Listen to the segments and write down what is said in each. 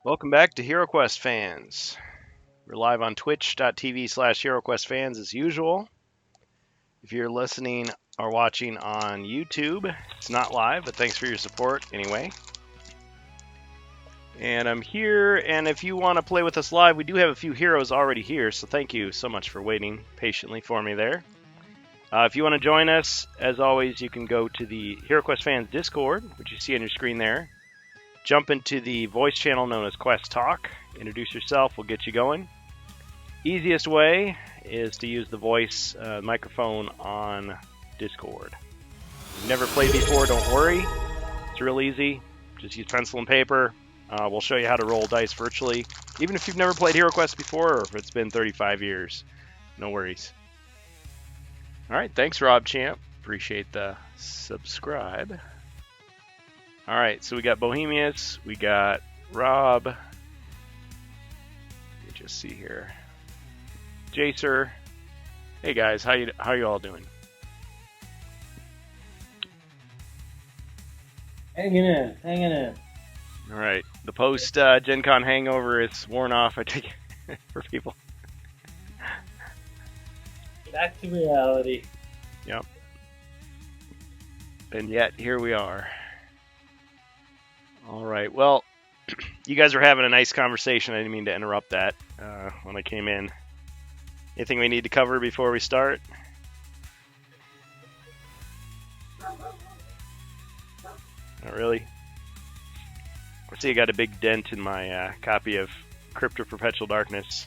Welcome back to HeroQuest fans. We're live on twitch.tv/HeroQuest fans as usual. If you're listening or watching on YouTube, it's not live, but thanks for your support anyway. And I'm here, and if you want to play with us live, we do have a few heroes already here, so thank you so much for waiting patiently for me there. If you want to join us, as always, you can go to the HeroQuest fans Discord, which you see on your screen there. Jump into the voice channel known as Quest Talk. Introduce yourself, we'll get you going. Easiest way is to use the voice microphone on Discord. If you've never played before, don't worry. It's real easy. Just use pencil and paper. We'll show you how to roll dice virtually. Even if you've never played HeroQuest before, or if it's been 35 years, no worries. All right, thanks, Rob Champ. Appreciate the subscribe. All right, so we got Bohemius, we got Rob. Let me just see here. Jacer. Hey guys, how you all doing? Hanging in. All right, the post Gen Con hangover is worn off, I take it, for people. Back to reality. Yep. And yet, here we are. All right, well, you guys were having a nice conversation. I didn't mean to interrupt that when I came in. Anything we need to cover before we start? Not really. I see I got a big dent in my copy of Crypt of Perpetual Darkness.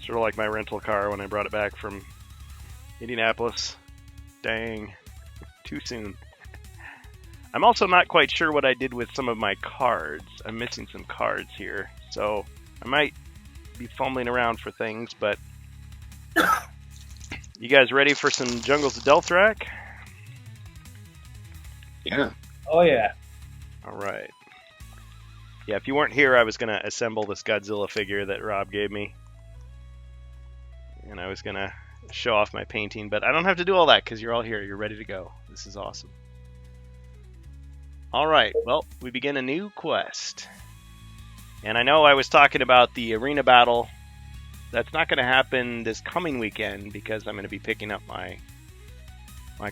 Sort of like my rental car when I brought it back from Indianapolis. Dang, too soon. I'm also not quite sure what I did with some of my cards. I'm missing some cards here, so I might be fumbling around for things, but you guys ready for some Jungles of Delthrak? Yeah. Oh yeah. All right. Yeah, if you weren't here, I was going to assemble this Godzilla figure that Rob gave me. And I was going to show off my painting, but I don't have to do all that because you're all here. You're ready to go. This is awesome. All right, well, we begin a new quest. And I know I was talking about the arena battle. That's not going to happen this coming weekend because I'm going to be picking up my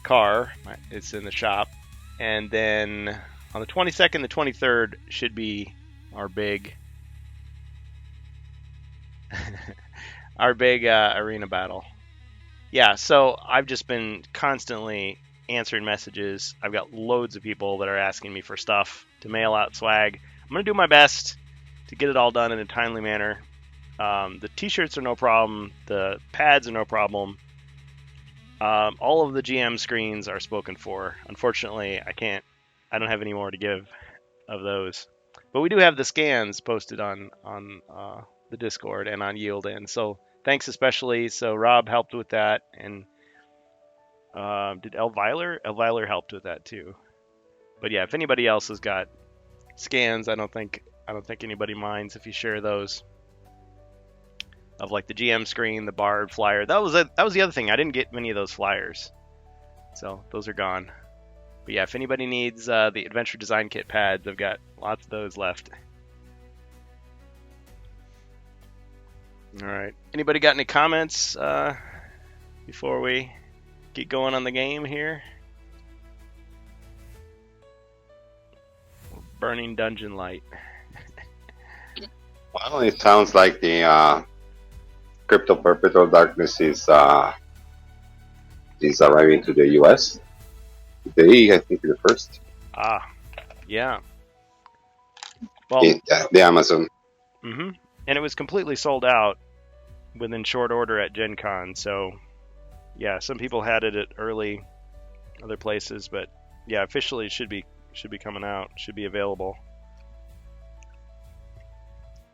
car. It's in the shop. And then on the 22nd, the 23rd should be our big arena battle. Yeah, so I've just been constantly answering messages. I've got loads of people that are asking me for stuff to mail out swag. I'm going to do my best to get it all done in a timely manner. The t-shirts are no problem. The pads are no problem. All of the GM screens are spoken for. Unfortunately, I don't have any more to give of those. But we do have the scans posted on the Discord and on Yield-In. So thanks especially. So Rob helped with that, and did Elviler? Elviler helped with that too. But yeah, if anybody else has got scans, I don't think anybody minds if you share those. Of like the GM screen, the Bard flyer. That was the other thing. I didn't get many of those flyers, so those are gone. But yeah, if anybody needs the Adventure Design Kit pads, I've got lots of those left. All right. Anybody got any comments before we get going on the game here? Burning Dungeon Light. Well, it sounds like the Crypt of Perpetual Darkness is arriving to the US today. I think the first. Yeah. Well, the Amazon. Mm-hmm. And it was completely sold out within short order at Gen Con. So, yeah, some people had it at early other places, but yeah, officially it should be coming out, should be available.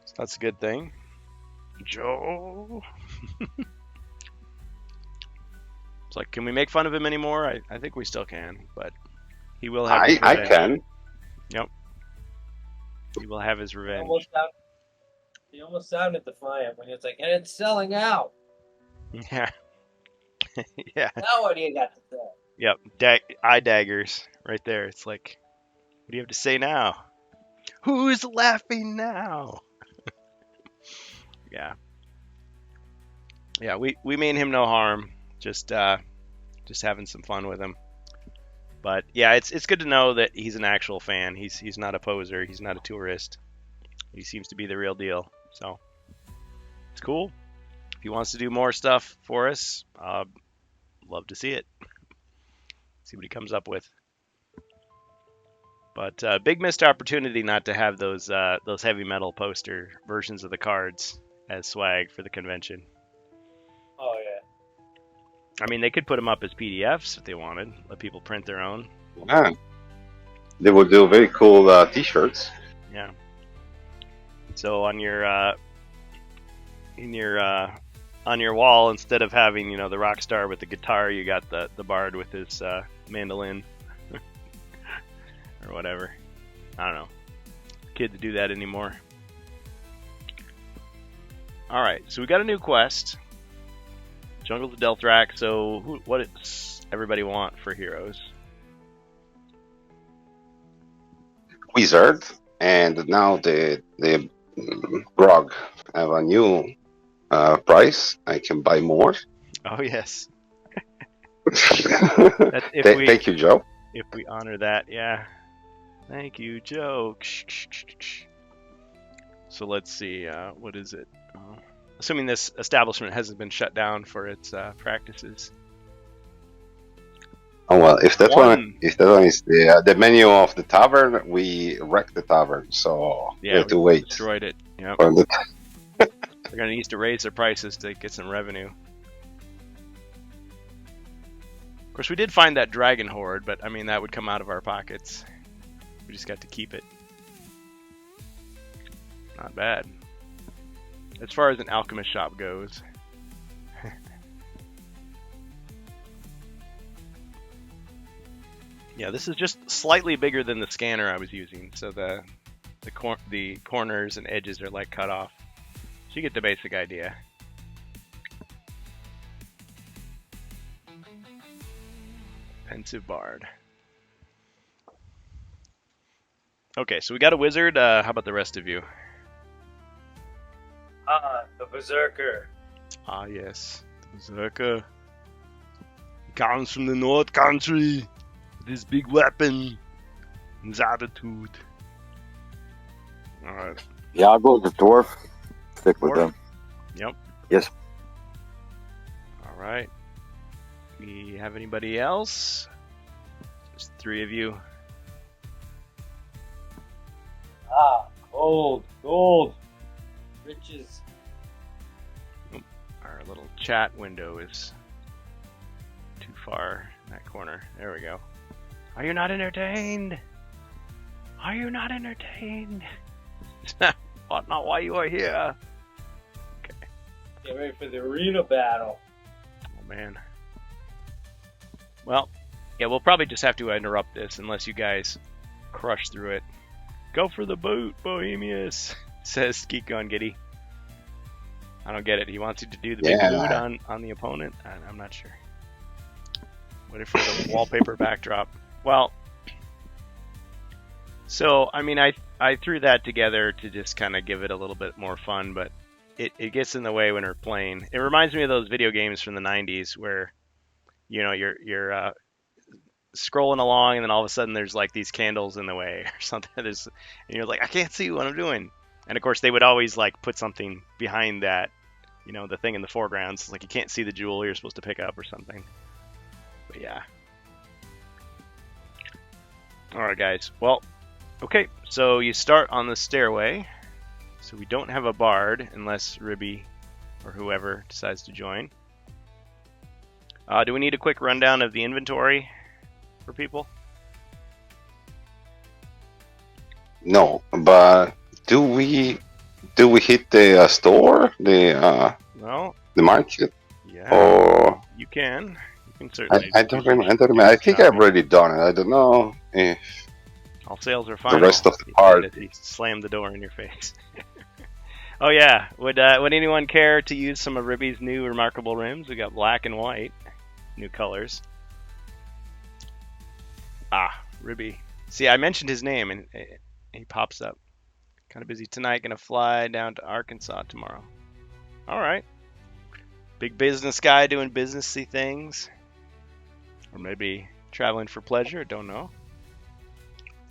So that's a good thing. Joe. It's like, can we make fun of him anymore? I think we still can, but he will have his revenge. I can. Yep. He will have his revenge. He almost sounded defiant when he was like, and it's selling out. Yeah. Yeah. Now what do you got to say? Yep. Eye daggers right there. It's like, what do you have to say now? Who's laughing now? Yeah. Yeah, we mean him no harm. Just having some fun with him. But yeah, it's good to know that he's an actual fan. He's not a poser. He's not a tourist. He seems to be the real deal. So it's cool. If he wants to do more stuff for us, love to see it. See what he comes up with. But big missed opportunity not to have those heavy metal poster versions of the cards as swag for the convention. Oh yeah. I mean, they could put them up as PDFs if they wanted. Let people print their own. Yeah. They will do very cool T-shirts. Yeah. So on your on your wall, instead of having the rock star with the guitar, you got the bard with his mandolin or whatever. I don't know. Kids do that anymore. All right, so we got a new quest. Jungles of Delthrak. So what does everybody want for heroes? Wizard, and now the Grog have a new price. I can buy more. Oh yes. Thank That's if you, Joe. if we honor that, yeah. Thank you, Joe. So let's see. What is it? Assuming this establishment hasn't been shut down for its practices. Oh well, if that One. one is the menu of the tavern, we wrecked the tavern, so we have to wait. Destroyed it. Yep. For the They're gonna need to raise their prices to get some revenue. Of course, we did find that dragon horde, but I mean that would come out of our pockets. We just got to keep it. Not bad. As far as an alchemist shop goes. Yeah, this is just slightly bigger than the scanner I was using, so the corners and edges are like cut off. So you get the basic idea. Pensive Bard. Okay, so we got a wizard. How about the rest of you? The Berserker. Ah, yes. The Berserker. He comes from the North Country with his big weapon and his attitude. Alright. Yeah, I'll go with the dwarf. Stick with Dwarf? them. Yep. Yes. Alright. We have anybody else? Just three of you. Gold. Riches. Our little chat window is too far in that corner. There we go. Are you not entertained? Are you not entertained? What, not why you are here? Okay. Get ready for the arena battle. Oh man. Well, yeah, we'll probably just have to interrupt this unless you guys crush through it. Go for the boot, Bohemius, says Geeko and Giddy. I don't get it. He wants you to do the big boot on the opponent? I'm not sure. Waiting for the wallpaper backdrop. Well, so, I mean, I threw that together to just kind of give it a little bit more fun, but it gets in the way when we're playing. It reminds me of those video games from the 90s where, you're scrolling along and then all of a sudden there's like these candles in the way or something. And you're like, I can't see what I'm doing. And of course they would always like put something behind that, the thing in the foreground. So it's like you can't see the jewel you're supposed to pick up or something. But yeah. Alright guys, well, okay, so you start on the stairway. So we don't have a bard unless Ribby or whoever decides to join. Do we need a quick rundown of the inventory for people? No, but do we hit the store, the Well, market? yeah, Or you can. You can certainly. I don't remember. I think I've already done it. I don't know if All sales are final. rest of the He said part- as he slammed the door in your face. Oh yeah, would anyone care to use some of Ribby's new remarkable rims? We got black and white, new colors. Ah, Ribby. See, I mentioned his name, he pops up. Kind of busy tonight. Gonna fly down to Arkansas tomorrow. All right. Big business guy doing businessy things. Or maybe traveling for pleasure. Don't know.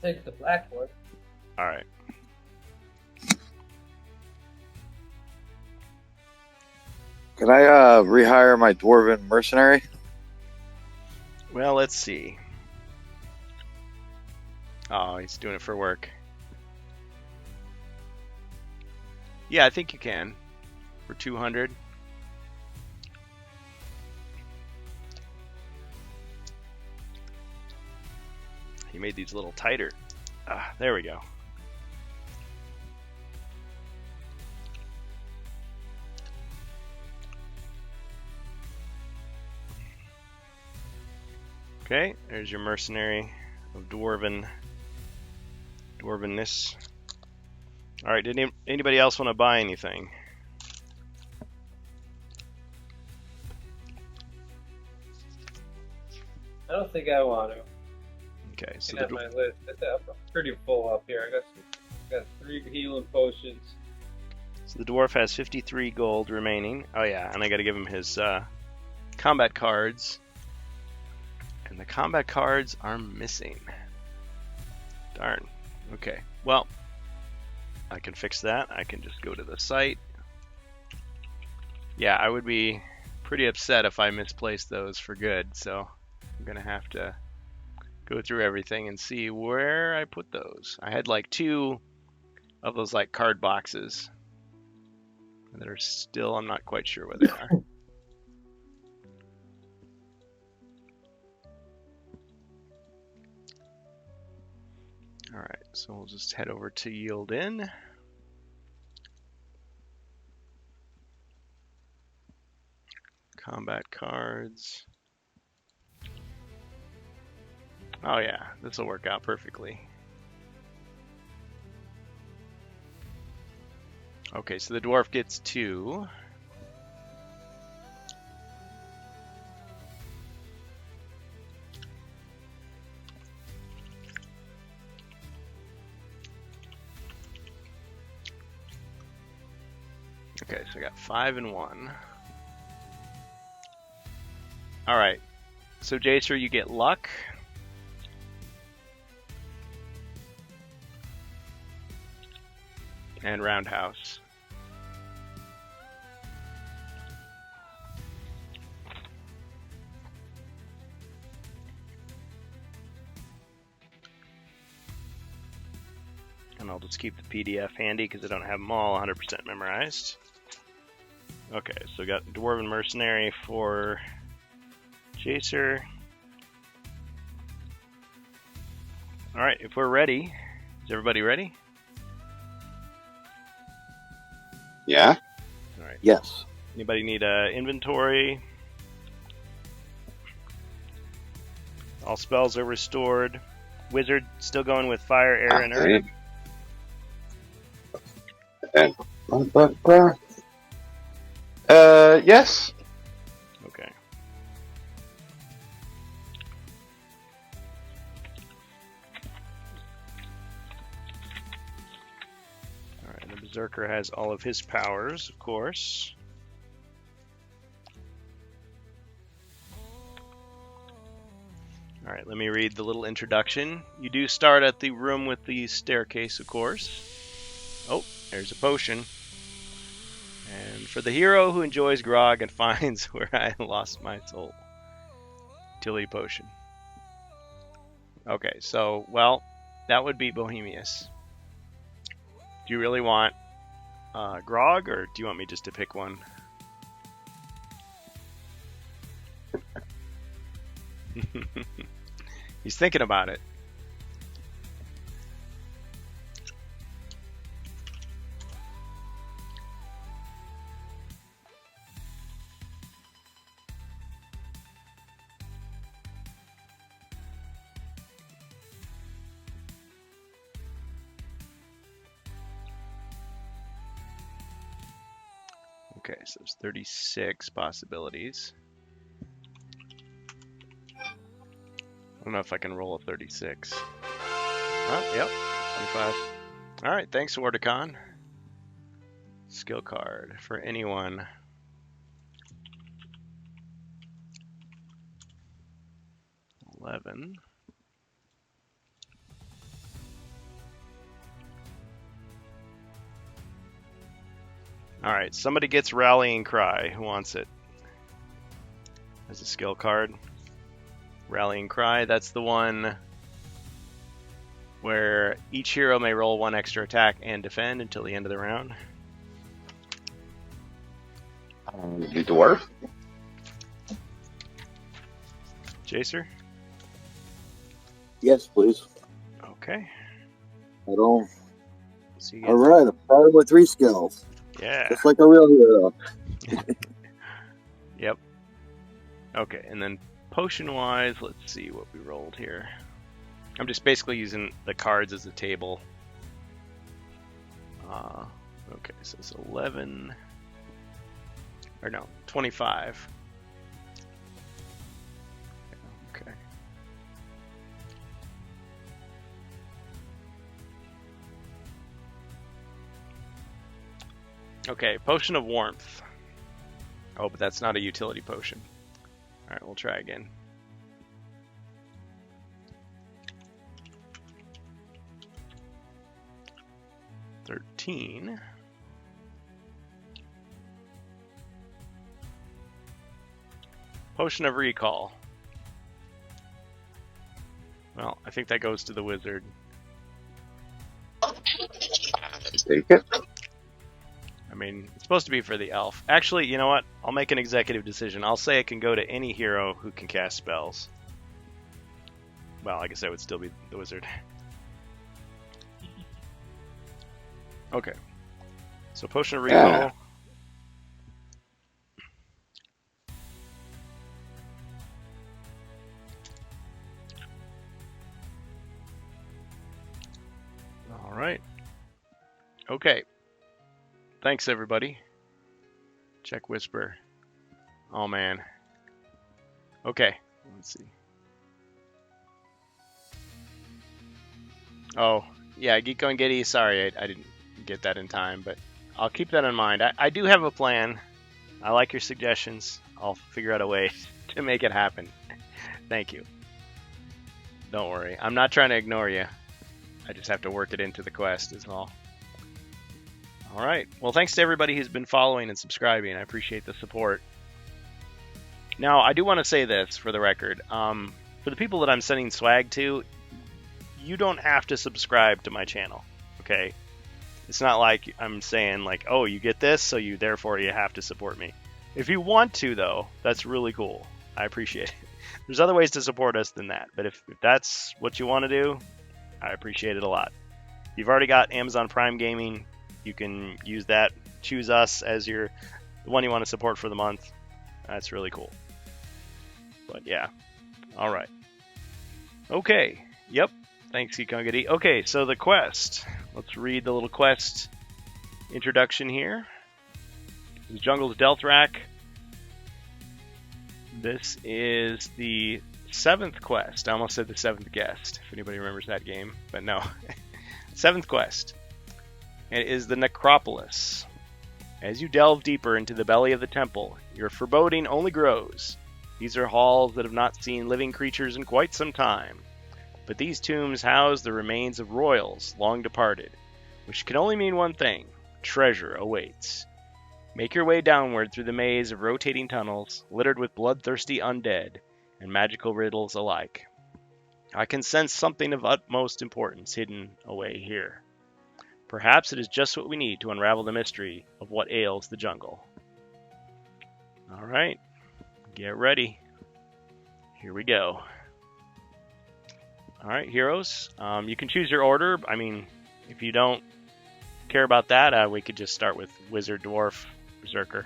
Take the black one. All right. Can I rehire my dwarven mercenary? Well, let's see. Oh, he's doing it for work. Yeah, I think you can. For 200. He made these a little tighter. Ah, there we go. Okay, there's your mercenary of dwarvenness. All right, did anybody else want to buy anything? I don't think I want to. Okay, so Looking at my list, I'm pretty full up here. I got 3 healing potions. So the dwarf has 53 gold remaining. Oh yeah, and I got to give him his combat cards. And the combat cards are missing. Darn. Okay, well, I can fix that. I can just go to the site. Yeah, I would be pretty upset if I misplaced those for good, so I'm going to have to go through everything and see where I put those. I had like 2 of those like card boxes that are still, I'm not quite sure where they are. All right, so we'll just head over to Yield In. Combat cards. Oh yeah, this will work out perfectly. Okay, so the dwarf gets 2. Okay, so I got 5 and 1. All right, so Jacer, you get luck. And roundhouse. And I'll just keep the PDF handy because I don't have them all 100% memorized. Okay, so we got Dwarven Mercenary for Jacer. Alright, if we're ready, is everybody ready? Yeah. Alright. Yes. Anybody need inventory? All spells are restored. Wizard still going with fire, air, and earth. And yes. Okay. Alright, the Berserker has all of his powers, of course. Alright, let me read the little introduction. You do start at the room with the staircase, of course. Oh, there's a potion. And for the hero who enjoys grog and finds where I lost my soul. Tilly potion. Okay, so, well, that would be Bohemius. Do you really want grog, or do you want me just to pick one? He's thinking about it. Okay, so there's 36 possibilities. I don't know if I can roll a 36. Oh, yep, 25. All right, thanks, Wardicon. Skill card for anyone. $11. All right, somebody gets Rallying Cry. Who wants it? As a skill card. Rallying Cry, that's the one where each hero may roll 1 extra attack and defend until the end of the round. The dwarf? Jacer? Yes, please. Okay. I don't. So you All right, a power with 3 skills. yeah. Just like a real hero. Yep. Okay, and then potion-wise, let's see what we rolled here. I'm just basically using the cards as a table. Okay, so it's 11. Or no, 25. Okay. Okay, Potion of Warmth. Oh, but that's not a utility potion. Alright, we'll try again. $13. Potion of Recall. Well, I think that goes to the wizard. Take it. I mean, it's supposed to be for the elf. Actually, you know what? I'll make an executive decision. I'll say it can go to any hero who can cast spells. Well, I guess that would still be the wizard. Okay. So Potion of Recall. Yeah. All right. Okay. Thanks, everybody. Check Whisper. Oh, man. Okay. Let's see. Oh, yeah, Geeko and Giddy. Sorry, I didn't get that in time, but I'll keep that in mind. I do have a plan. I like your suggestions. I'll figure out a way to make it happen. Thank you. Don't worry. I'm not trying to ignore you. I just have to work it into the quest is all. All right. Well, thanks to everybody who's been following and subscribing. I appreciate the support. Now, I do want to say this for the record. For the people that I'm sending swag to, you don't have to subscribe to my channel, okay? It's not like I'm saying, like, oh, you get this, so therefore you have to support me. If you want to, though, that's really cool. I appreciate it. There's other ways to support us than that, but if that's what you want to do, I appreciate it a lot. You've already got Amazon Prime Gaming. You can use that. Choose us as the one you want to support for the month. That's really cool. But yeah. All right. Okay. Yep. Thanks, Gekongadi. Okay, so the quest. Let's read the little quest introduction here. The Jungle's Delthrak. This is the 7th quest. I almost said the 7th guest, if anybody remembers that game, but no. 7th quest. It is the Necropolis. As you delve deeper into the belly of the temple, your foreboding only grows. These are halls that have not seen living creatures in quite some time. But these tombs house the remains of royals long departed, which can only mean one thing: treasure awaits. Make your way downward through the maze of rotating tunnels, littered with bloodthirsty undead and magical riddles alike. I can sense something of utmost importance hidden away here. Perhaps it is just what we need to unravel the mystery of what ails the jungle. All right, get ready. Here we go. All right, heroes. You can choose your order. I mean, if you don't care about that, we could just start with Wizard, Dwarf, Berserker.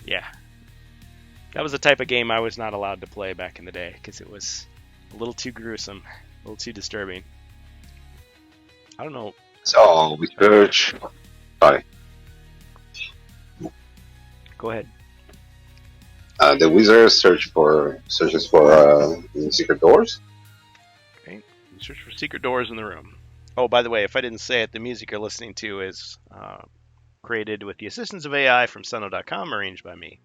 Yeah. That was the type of game I was not allowed to play back in the day because it was a little too gruesome, a little too disturbing. I don't know. So we search. Sorry. Go ahead. The wizard searches for secret doors. Okay. Search for secret doors in the room. Oh, by the way, if I didn't say it, the music you're listening to is created with the assistance of AI from Suno.com, arranged by me.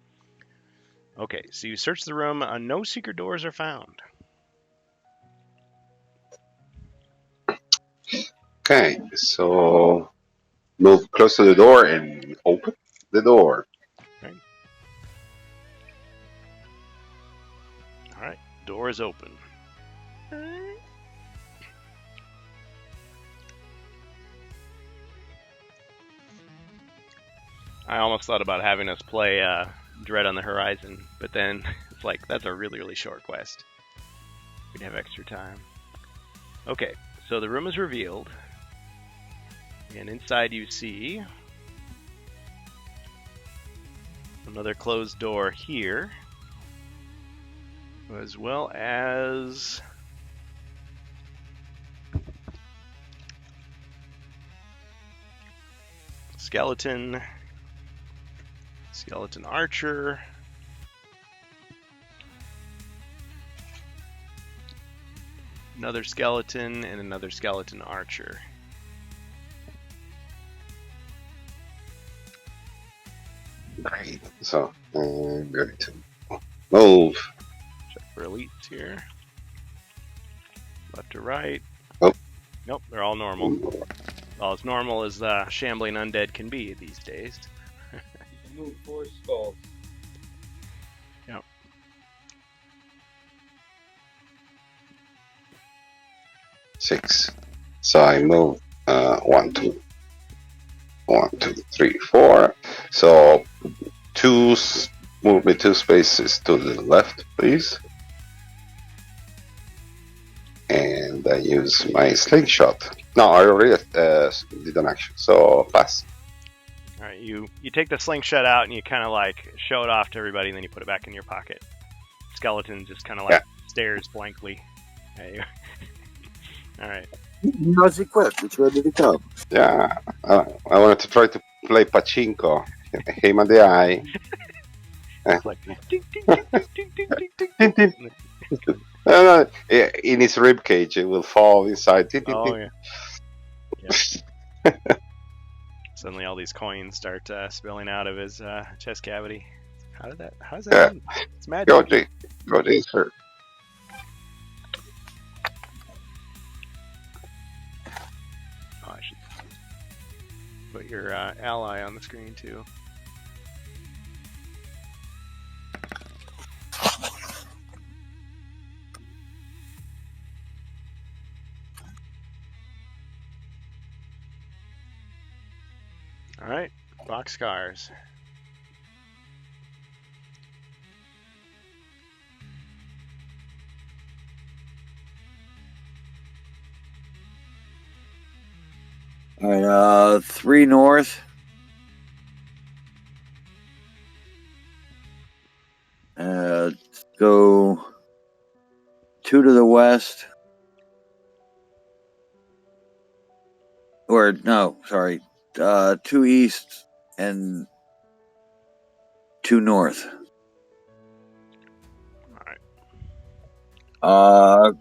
Okay, so you search the room. No secret doors are found. Okay, so move close to the door and open the door. All right, door is open. I almost thought about having us play Dread on the Horizon, but then it's like, that's a really, really short quest. We'd have extra time. Okay, so the room is revealed. And inside you see another closed door here, as well as skeleton archer, another skeleton, and another skeleton archer. Great. So I'm going to move. Check for elites here. Left to right. Oh. Nope, they're all normal. Well, as normal as shambling undead can be these days. Move 4 skulls. Yep. Six. So I move 1, 2, 1, 2, 3, 4. So move me 2 spaces to the left, please. And I use my slingshot. No, I already did an action, so pass. All right, you take the slingshot out and you kind of like show it off to everybody, and then you put it back in your pocket. Skeleton just kind of like stares blankly at you. All right. Now it's equipped. It's ready to go. Yeah, I wanted to try to play pachinko. Him on the eye. It's like ding, ding, ding, ding, ding, ding, ding. No, in his rib cage, it will fall inside. Oh yeah. Suddenly, all these coins start spilling out of his chest cavity. How does that happen? It's magic. Go, sir. Oh, I should put your ally on the screen too. All right, boxcars. All right, 3 north. Go 2 to the west. Or no, sorry, 2 east and 2 north. All right.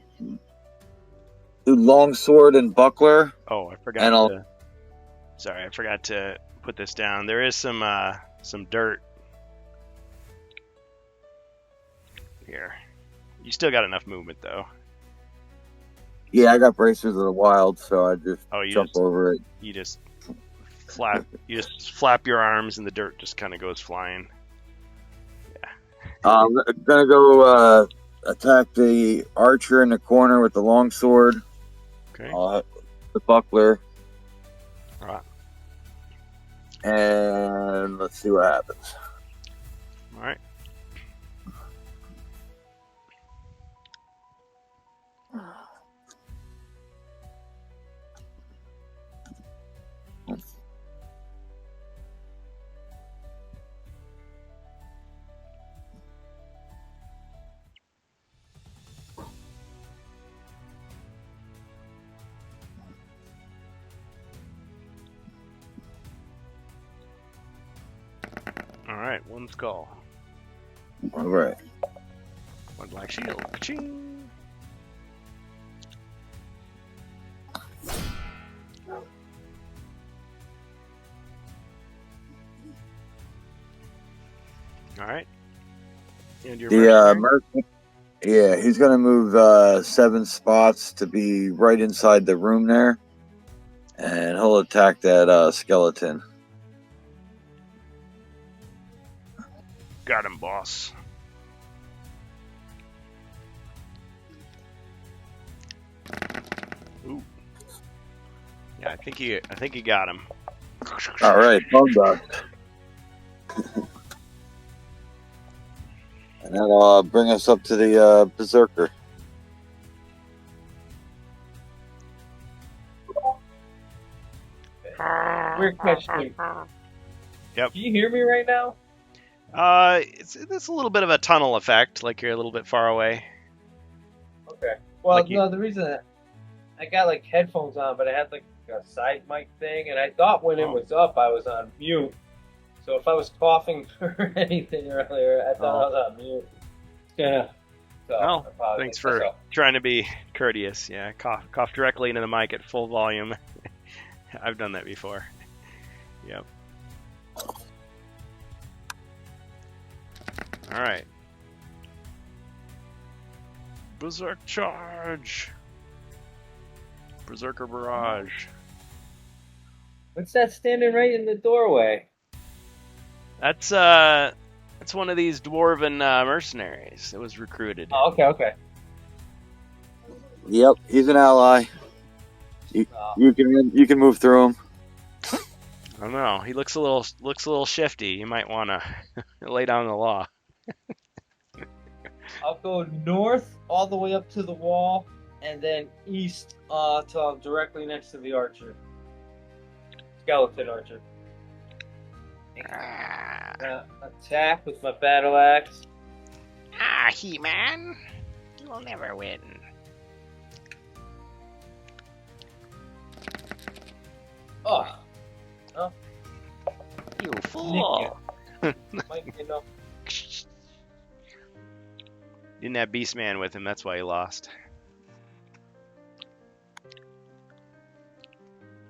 Do longsword and buckler. Oh, I forgot. Sorry, I forgot to put this down. There is some dirt here. You still got enough movement though. Yeah, I got bracers of the wild, so I just jump over it. You just flap your arms and the dirt just kind of goes flying. Yeah. I'm gonna go attack the archer in the corner with the longsword. Okay. The buckler. All right. And let's see what happens. All right. All right, 1 skull. All right. 1 black shield. Ka-ching! All right. And your The mercenary? yeah, he's gonna move 7 spots to be right inside the room there, and he'll attack that skeleton. Got him, boss. Ooh. Yeah, I think you got him. All right, bone dust. And that'll bring us up to the berserker. Weird question. Yep. Can you hear me right now? It's a little bit of a tunnel effect, like you're a little bit far away. Okay. Well, Like you- no, the reason that I got like headphones on, but I had like a side mic thing, and I thought when it Oh. was up, I was on mute. So if I was coughing or anything earlier, I thought I was on mute. Yeah. So, Well, I apologize. Thanks for That's all. trying to be courteous. Yeah, cough directly into the mic at full volume. I've done that before. Yep. All right. Berserk charge. Berserker barrage. What's that standing right in the doorway? That's one of these dwarven mercenaries that was recruited. Oh, okay. Yep, he's an ally. You can move through him. I don't know. He looks a little shifty. You might want to lay down the law. I'll go north all the way up to the wall, and then east till I'm directly next to the archer. Skeleton archer. Attack with my battle axe. He-Man. You will never win. Oh, You fool. might be enough. Didn't have Beastman with him, that's why he lost.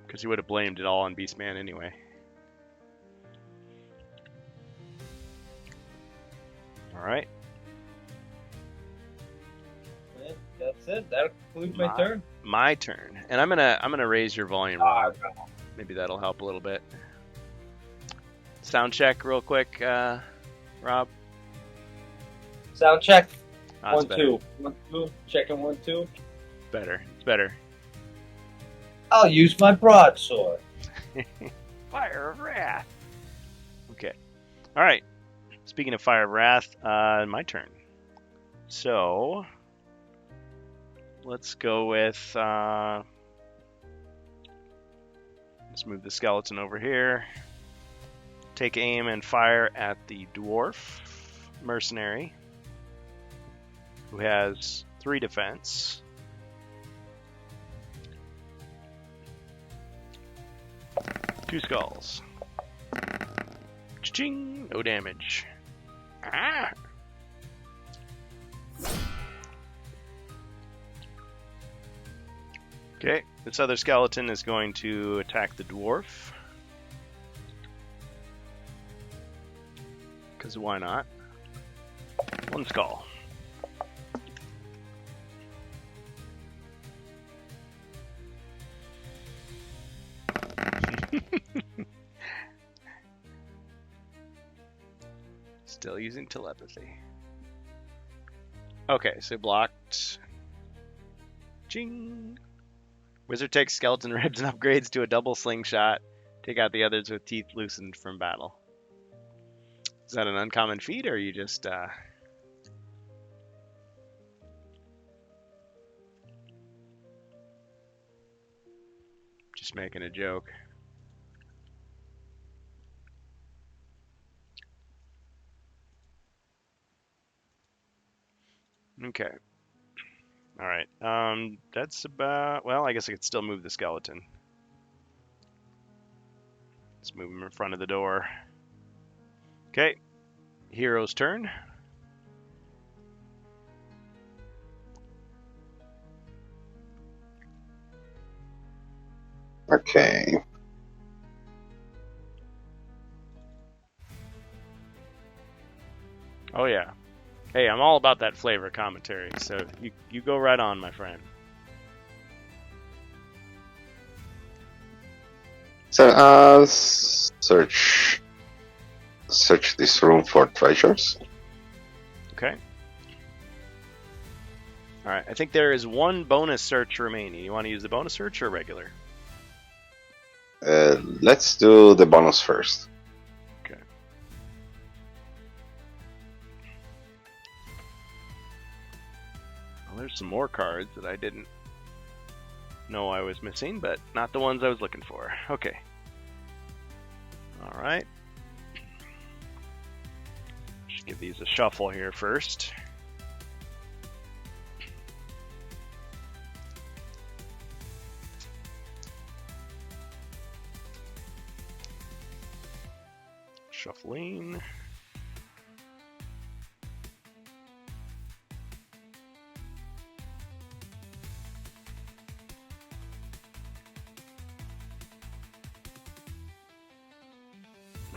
Because he would have blamed it all on Beastman anyway. Alright. That's it. That concludes my turn. My turn. And I'm gonna raise your volume, Rob. Maybe that'll help a little bit. Sound check real quick, Rob. Sound check. Oh, it's 1, 2. 1, 2. Checking 1, 2. better. It's better. I'll use my broadsword. Fire of Wrath. Okay. Alright. Speaking of Fire of Wrath, my turn. So, let's go with, let's move the skeleton over here. Take aim and fire at the dwarf mercenary, who has 3 defense. Two skulls. Cha-ching! No damage. Ah! Okay, this other skeleton is going to attack the dwarf. Because why not? 1 skull. Still using telepathy. Okay, so blocked. Ching! Wizard takes skeleton ribs and upgrades to a double slingshot. Take out the others with teeth loosened from battle. Is that an uncommon feat, or are you just, just making a joke? Okay. Alright. That's about... Well, I guess I could still move the skeleton. Let's move him in front of the door. Okay. Hero's turn. Okay. yeah. Hey, I'm all about that flavor commentary, so you go right on, my friend. So, search this room for treasures. Okay. All right. I think there is one bonus search remaining. You want to use the bonus search or regular? Let's do the bonus first. Okay. Well, there's some more cards that I didn't know I was missing, but not the ones I was looking for. Okay. All right. Just give these a shuffle here first. Shuffling.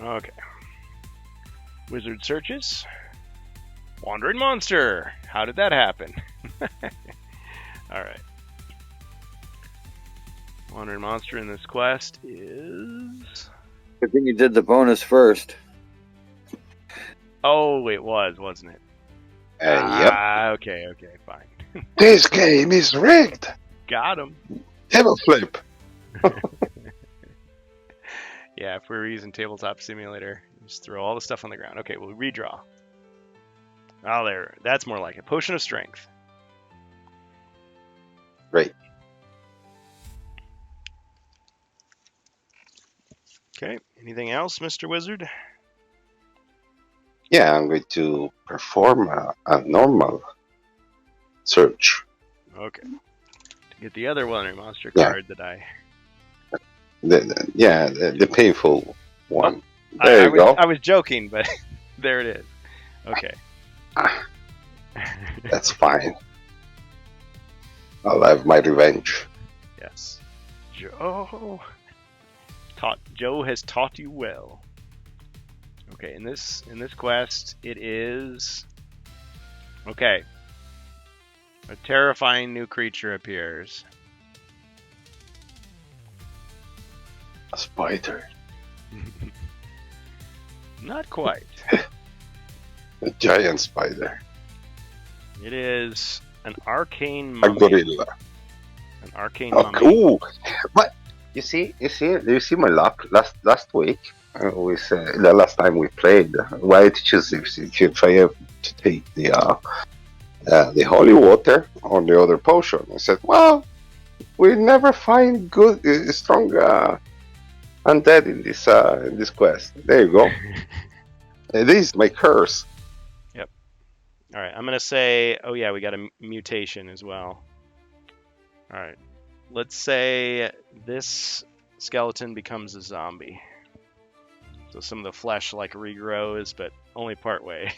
Okay. Wizard searches. Wandering monster. How did that happen? All right. Wandering monster in this quest is. I think you did the bonus first. Oh, it was, wasn't it? Yep. Okay, fine. This game is rigged. Got him. Table flip. Yeah, if we were using Tabletop Simulator, just throw all the stuff on the ground. Okay, we'll redraw. Oh, there. That's more like it. Potion of Strength. Great. Okay. Anything else, Mr. Wizard? Yeah, I'm going to perform a normal search. Okay. To get the other Wandering Monster Yeah. card that I... The painful one. Oh, There you go. I was joking, but there it is. Okay. That's fine. I'll have my revenge. Yes. Joe has taught you well. Okay, in this quest, it is okay. A terrifying new creature appears. A spider. Not quite. A giant spider. It is an arcane A mummy. gorilla. An arcane Oh, mummy. cool. But you see, do you see my luck last week? With the last time we played, why it choose if you try to take the holy water or the other potion? I said, well, we never find good, strong undead in this quest. There you go. It is my curse. All right, I'm gonna say, oh yeah, we got a mutation as well. All right, let's say this skeleton becomes a zombie. So some of the flesh like regrows, but only part way.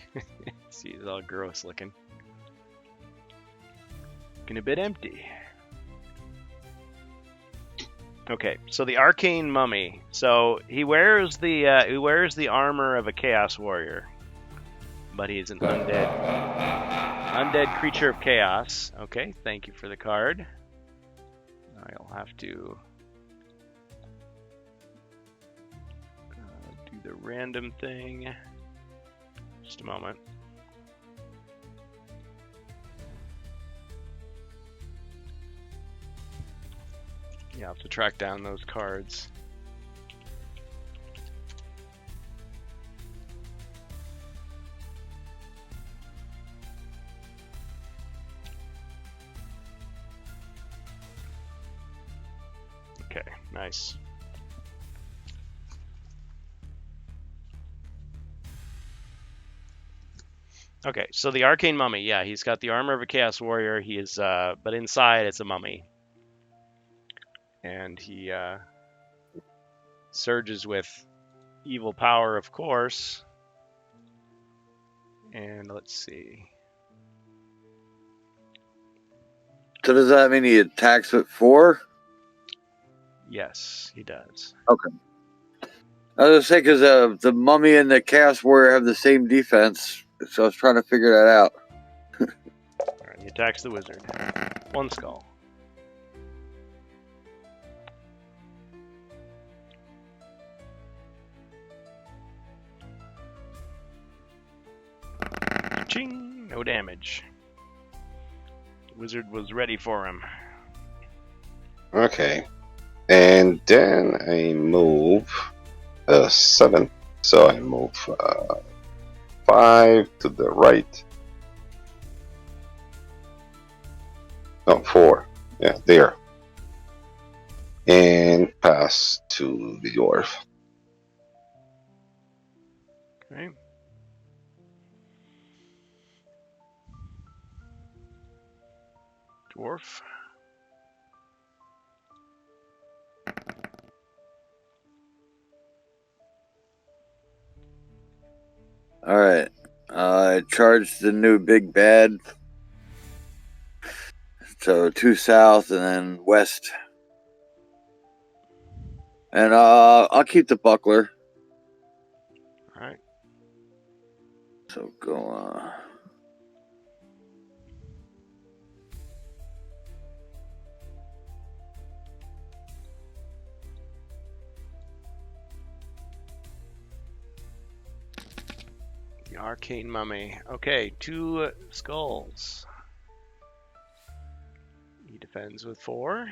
See, it's all gross looking. Looking a bit empty. Okay, so the arcane mummy. So he wears the armor of a chaos warrior, but he's an undead creature of chaos. Okay, thank you for the card. I'll have to do the random thing. Just a moment. Yeah, I'll have to track down those cards. Okay, nice. Okay, so the arcane mummy, yeah, he's got the armor of a chaos warrior. He is, but inside it's a mummy, and he surges with evil power, of course. And let's see. So does that mean he attacks with 4? Yes, he does. I was gonna say because the mummy and the chaos warrior have the same defense. So I was trying to figure that out. Alright, he attacks the wizard. 1 skull. Ching! No damage. The wizard was ready for him. Okay. And then I move 7. So I move 5 to the right. No, 4. Yeah, there. And pass to the dwarf. Okay. Dwarf. All right. I charged the new big bad. So 2 south and then west. And I'll keep the buckler. Alright. So go The arcane mummy. Okay, 2 skulls. He defends with 4.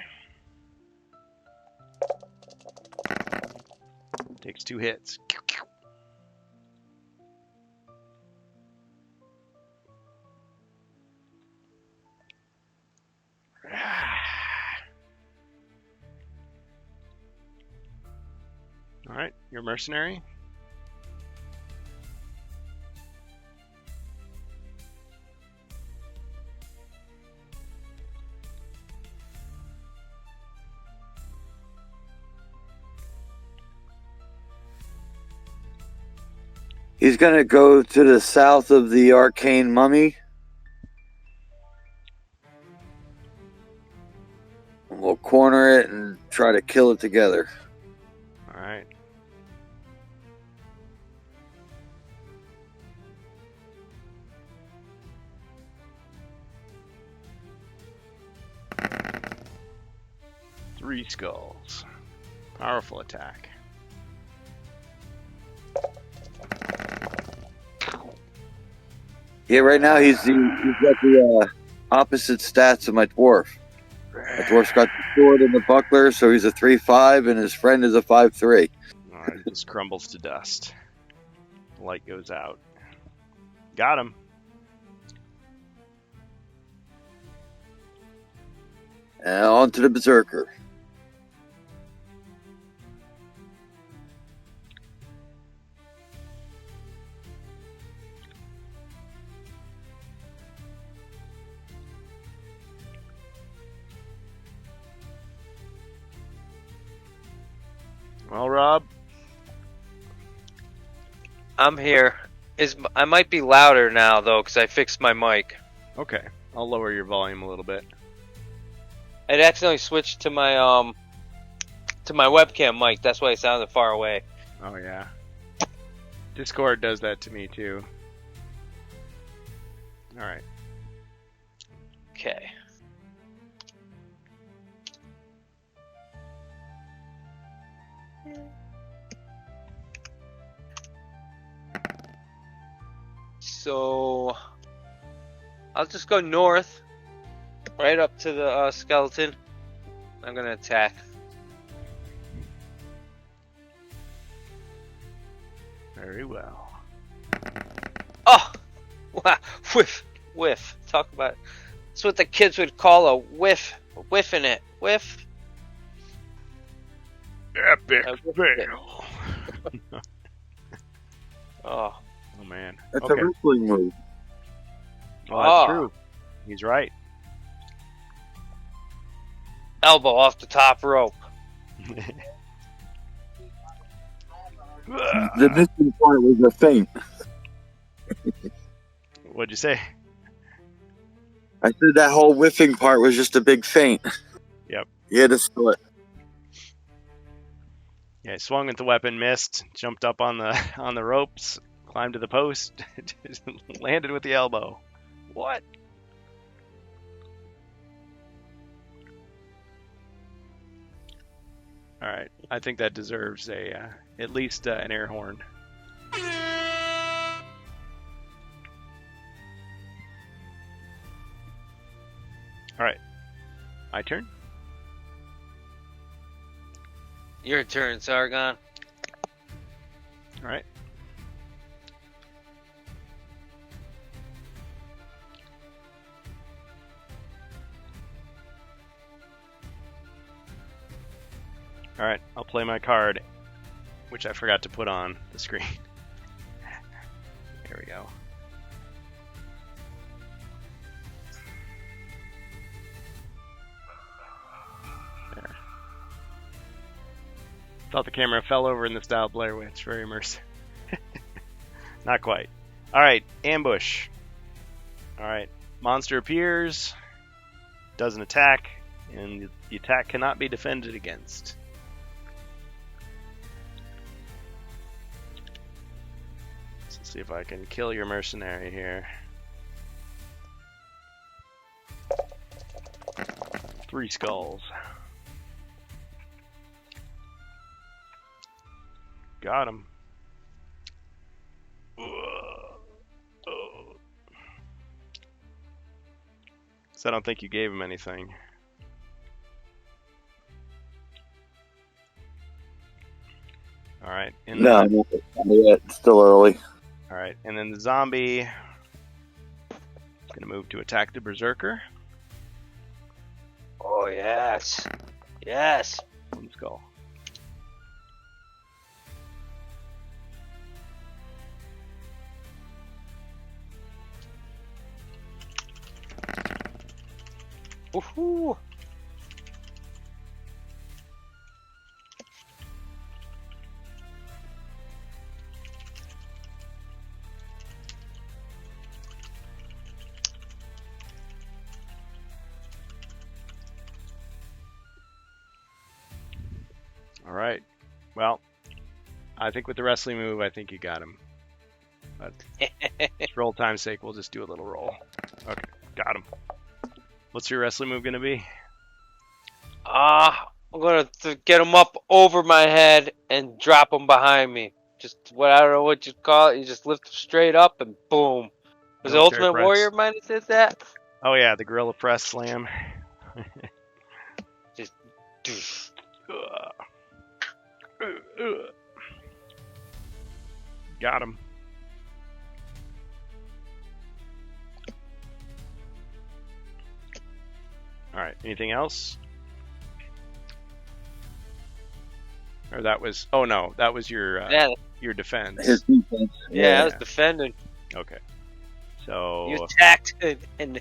Takes 2 hits. Alright, you're mercenary. He's gonna go to the south of the arcane mummy. We'll corner it and try to kill it together. Alright. Three skulls. Powerful attack. Yeah, right now he's got the opposite stats of my dwarf. My dwarf's got the sword and the buckler, so he's a 3-5, and his friend is a 5-3. Alright, it just crumbles to dust. The light goes out. Got him. And on to the berserker. Well, Rob, I'm here. I might be louder now though, because I fixed my mic. okay. I'll lower your volume a little bit. It accidentally switched to my webcam mic. That's why it sounded far away. Oh, yeah. Discord does that to me, too. Alright. Okay. So I'll just go north, right up to the skeleton. I'm gonna attack. Very well. Oh, wow! Whiff. Talk about. That's what the kids would call a whiff. Whiffing it. Whiff. Epic I whiffed it. fail. Oh. Oh, man. That's Okay. a wrestling move. Well, that's Oh. true. He's right. Elbow off the top rope. The missing part was a feint. What'd you say? I said that whole whiffing part was just a big feint. Yep. You had to sell it. Yeah, he swung with the weapon, missed, jumped up on the ropes, Climbed to the post, landed with the elbow. What? All right, I think that deserves a at least an air horn. All right, my turn. Your turn, Sargon. All right. All right, I'll play my card, which I forgot to put on the screen. There we go. There. Thought the camera fell over in the style of Blair Witch. Very immersive. Not quite. All right, ambush. All right, monster appears, doesn't attack, and the attack cannot be defended against. See if I can kill your mercenary here. 3 skulls. Got him. So I don't think you gave him anything. All right. No, not yet. It's still early. All right, and then the zombie is going to move to attack the berserker. Oh, yes. Yes. 1 skull. Woohoo. All right. Well, I think with the wrestling move, I think you got him. But for old time's sake, we'll just do a little roll. Okay, got him. What's your wrestling move going to be? I'm going to get him up over my head and drop him behind me. Just what I don't know what you call it. You just lift him straight up and boom. Was the Military Ultimate press. Warrior might have said that? Oh, yeah, the gorilla press slam. Just Got him. All right. Anything else? Or that was? Oh no, that was your your defense. His defense. I was defending. Okay. So You attacked and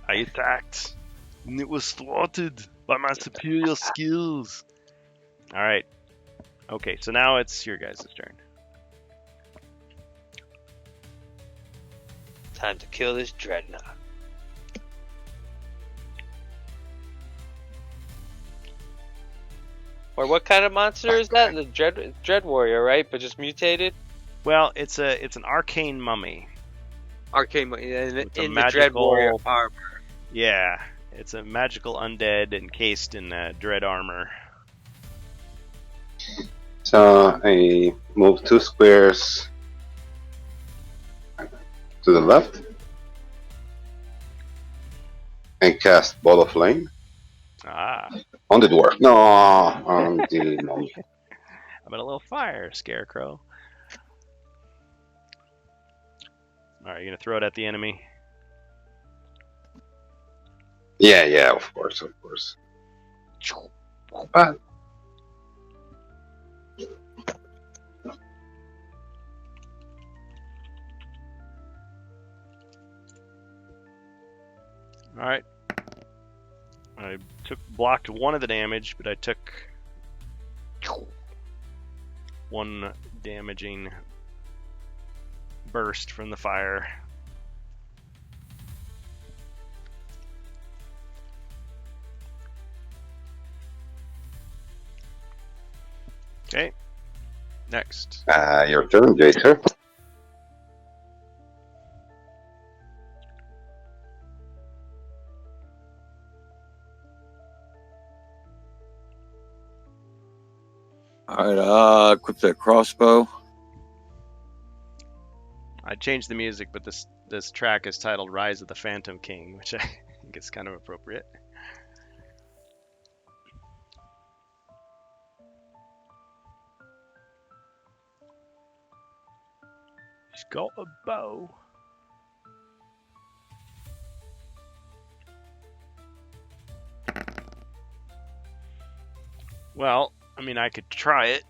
I attacked, and it was thwarted by my superior skills. All right. Okay. So now it's your guys' turn. time to kill this dreadnought. Or what kind of monster is that? The Dread Warrior, right? But just mutated? Well, it's an arcane mummy. Arcane in It's a the Dread Warrior magical- armor. Yeah, it's a magical undead encased in dread armor. So I move 2 squares to the left and cast Ball of Flame Ah, on the dwarf. No, on the mummy. how about a little fire, Scarecrow? All right, you gonna throw it at the enemy? Yeah, of course. But All right. I blocked one of the damage, but I took one damaging burst from the fire. Okay. Next. your turn, Jacer. Alright, equip that crossbow. I changed the music, but this track is titled "Rise of the Phantom King," which I think is kind of appropriate. He's got a bow. Well, I mean, I could try it.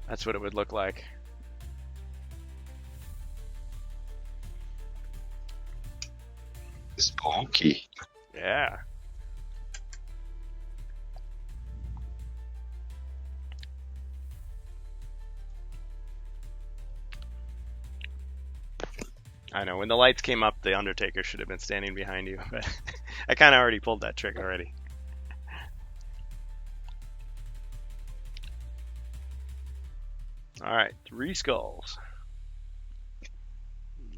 That's what it would look like. Spooky. Yeah. I know, when the lights came up, the Undertaker should have been standing behind you, but I kind of already pulled that trick already. Alright, 3 skulls.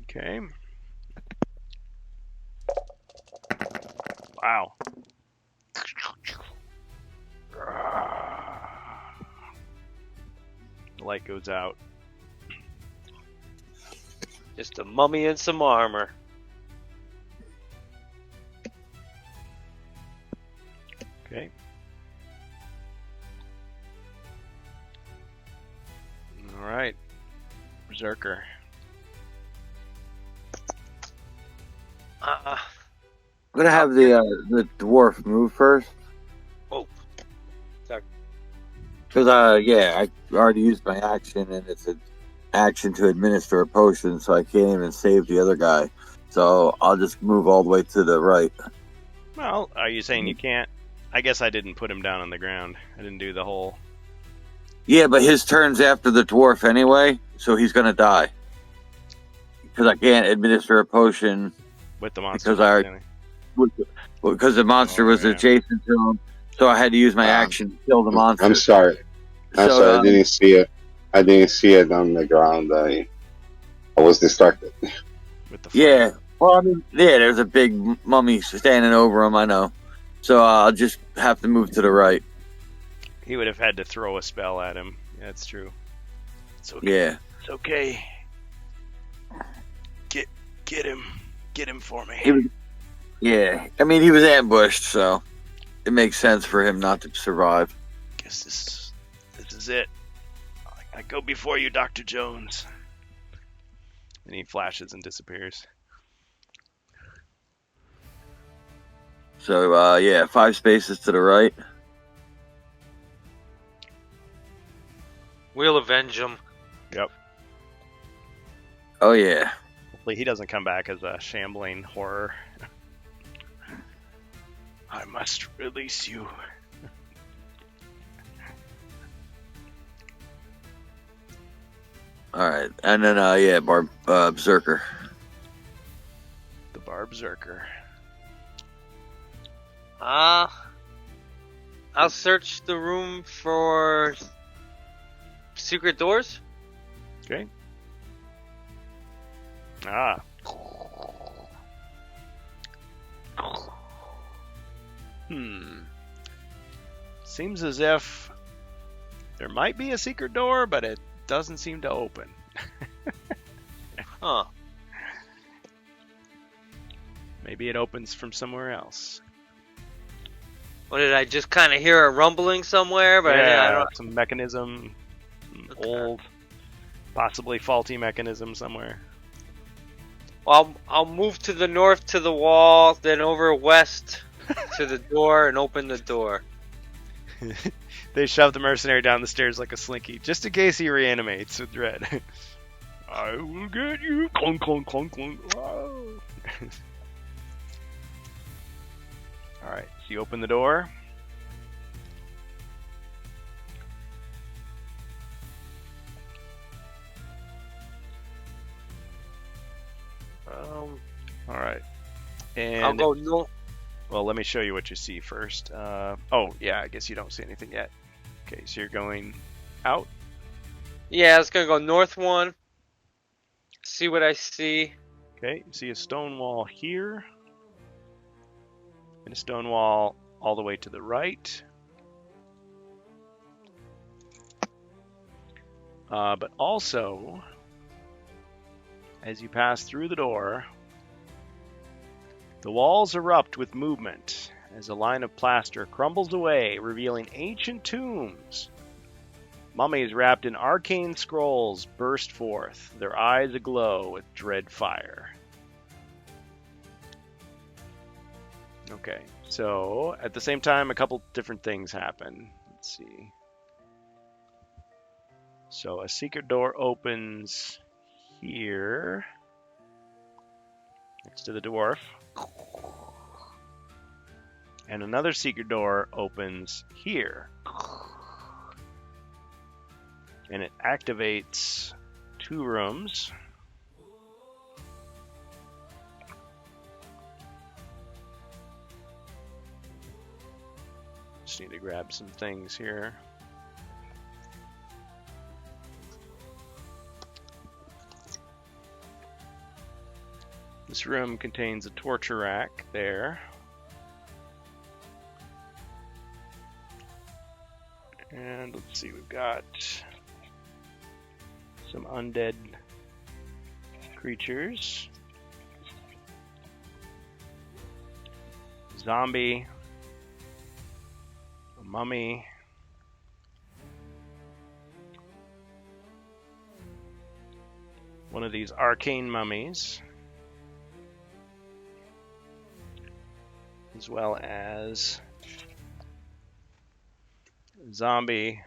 Okay. Wow. The light goes out. Just a mummy and some armor. Okay. Alright. Berserker. I'm gonna have the dwarf move first. Oh. Sorry. Because yeah, I already used my action, and it's an action to administer a potion, so I can't even save the other guy. So I'll just move all the way to the right. Well, are you saying you can't? I guess I didn't put him down on the ground. I didn't do the whole... Yeah, but his turn's after the dwarf anyway, so he's gonna die. Because I can't administer a potion with the monster. Because the monster was adjacent to him, so I had to use my action to kill the monster. I'm sorry. I didn't see it. I didn't see it on the ground. I was distracted. With the yeah. Well, I mean, yeah, there's a big mummy standing over him, I know. So I'll just have to move to the right. He would have had to throw a spell at him. That's true. It's okay. Yeah. It's okay. Get him. Get him for me. Yeah. I mean, he was ambushed, so it makes sense for him not to survive. Guess this is it. I go before you, Dr. Jones. And he flashes and disappears. So, yeah, 5 spaces to the right. We'll avenge him. Yep. Oh, yeah. Hopefully he doesn't come back as a shambling horror. I must release you. Alright, and then, yeah, Berserker. The Berserker. I'll search the room for secret doors. Okay. Seems as if there might be a secret door, but it doesn't seem to open. Huh. Maybe it opens from somewhere else. What, did I just kind of hear a rumbling somewhere? But I don't... some mechanism, old, possibly faulty mechanism somewhere. Well, I'll move to the north to the wall, then over west to the door and open the door. They shove the mercenary down the stairs like a slinky, just in case he reanimates with dread. I will get you. Clunk, clunk, clunk, clunk. Oh. Alright, so you open the door. Alright. And I'll go no. well, let me show you what you see first. Oh, yeah, I guess you don't see anything yet. Okay, so you're going out. Yeah, I was gonna go north one. See what I see. Okay, you see a stone wall here. and a stone wall all the way to the right. But also, as you pass through the door, the walls erupt with movement as a line of plaster crumbles away, revealing ancient tombs. Mummies wrapped in arcane scrolls burst forth, their eyes aglow with dread fire. Okay, so at the same time, a couple different things happen. Let's see. So a secret door opens here, next to the dwarf. And another secret door opens here. And it activates 2 rooms. Just need to grab some things here. This room contains a torture rack there. And let's see, we've got some undead creatures. Zombie. A mummy. One of these arcane mummies. As well as a zombie,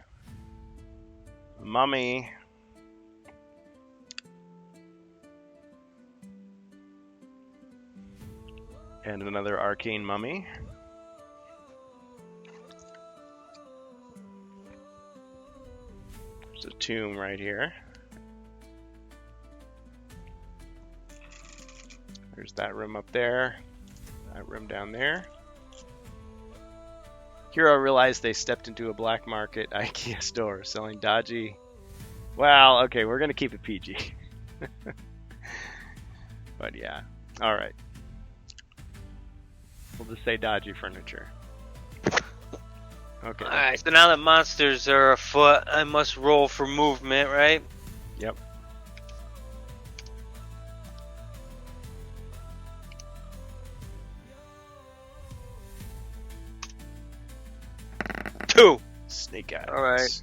a mummy, and another arcane mummy. There's a tomb right here. There's that room up there. That room down there. Hero realized they stepped into a black market IKEA store selling dodgy. Well, okay, we're gonna keep it PG. But yeah, all right. We'll just say dodgy furniture. Okay. Alright, so now that monsters are afoot, I must roll for movement, right? Yep. Two. Snake eyes. All right.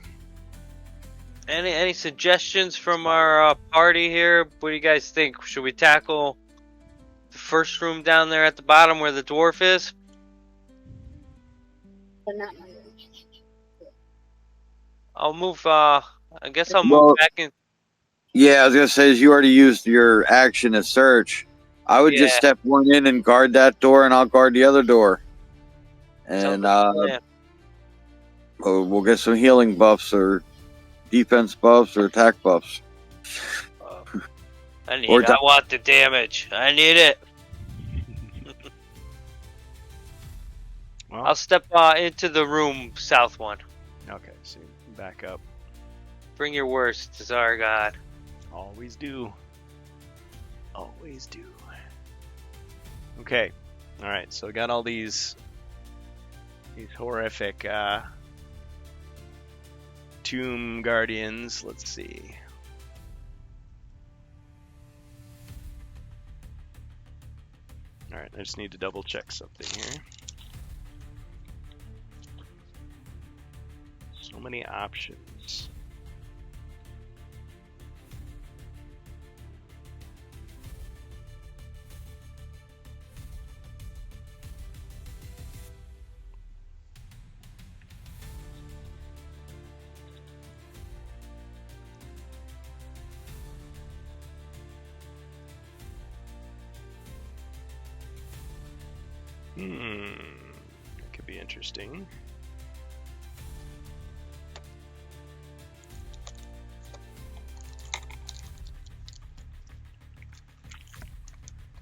Any suggestions from our party here? What do you guys think? Should we tackle the first room down there at the bottom where the dwarf is? But not my room. I'll move. I guess I'll move Well- back in. Yeah, I was gonna say, as you already used your action to search, I would just Yeah. step one in and guard that door, and I'll guard the other door. And Yeah. we'll get some healing buffs or defense buffs or attack buffs. I need. Or I want the damage. I need it. Well, I'll step into the room south one. okay, so back up. Bring your worst, Zargod. Always do. Always do. Okay. All right. So got all these horrific tomb guardians. Let's see. All right. I just need to double check something here. So many options. That could be interesting.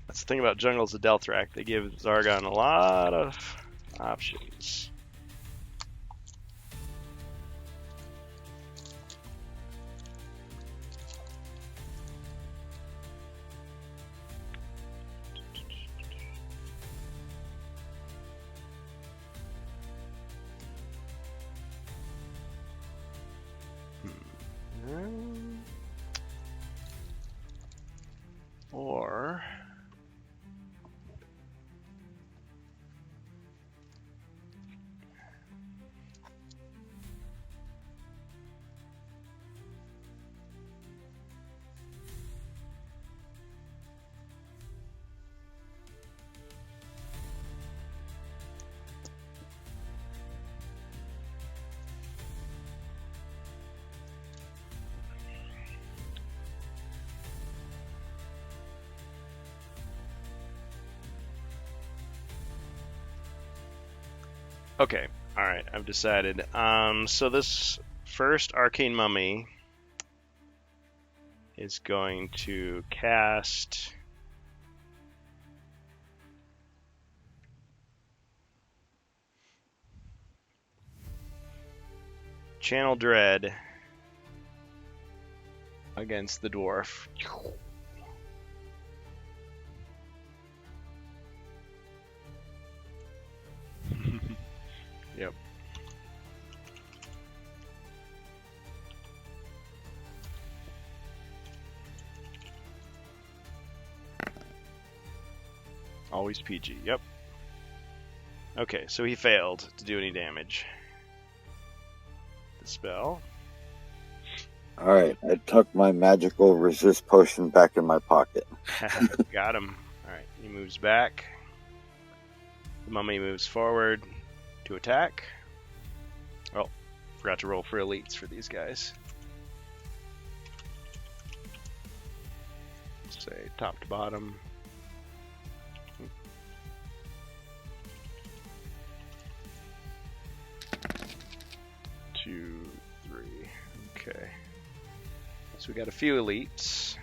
That's the thing about Jungles of Delthrak. They give Zargon a lot of options. Or okay, all right, I've decided. So this first arcane mummy is going to cast Channel Dread against the dwarf. Yep. Always PG, yep. Okay, so he failed to do any damage. The spell. Alright, I tucked my magical resist potion back in my pocket. Got him. Alright, he moves back. The mummy moves forward to attack. Oh, forgot to roll for elites for these guys. Let's say top to bottom. 2, 3. Okay. So we got a few elites.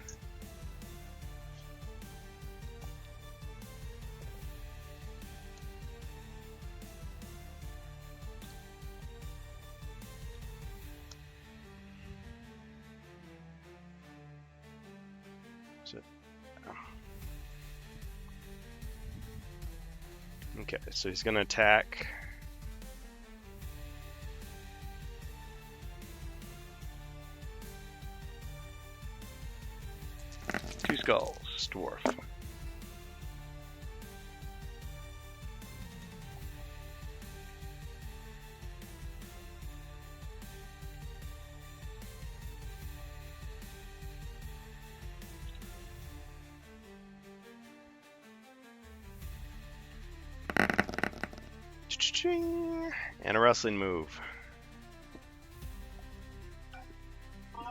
Okay, so he's going to attack. Two skulls, dwarf. And a wrestling move.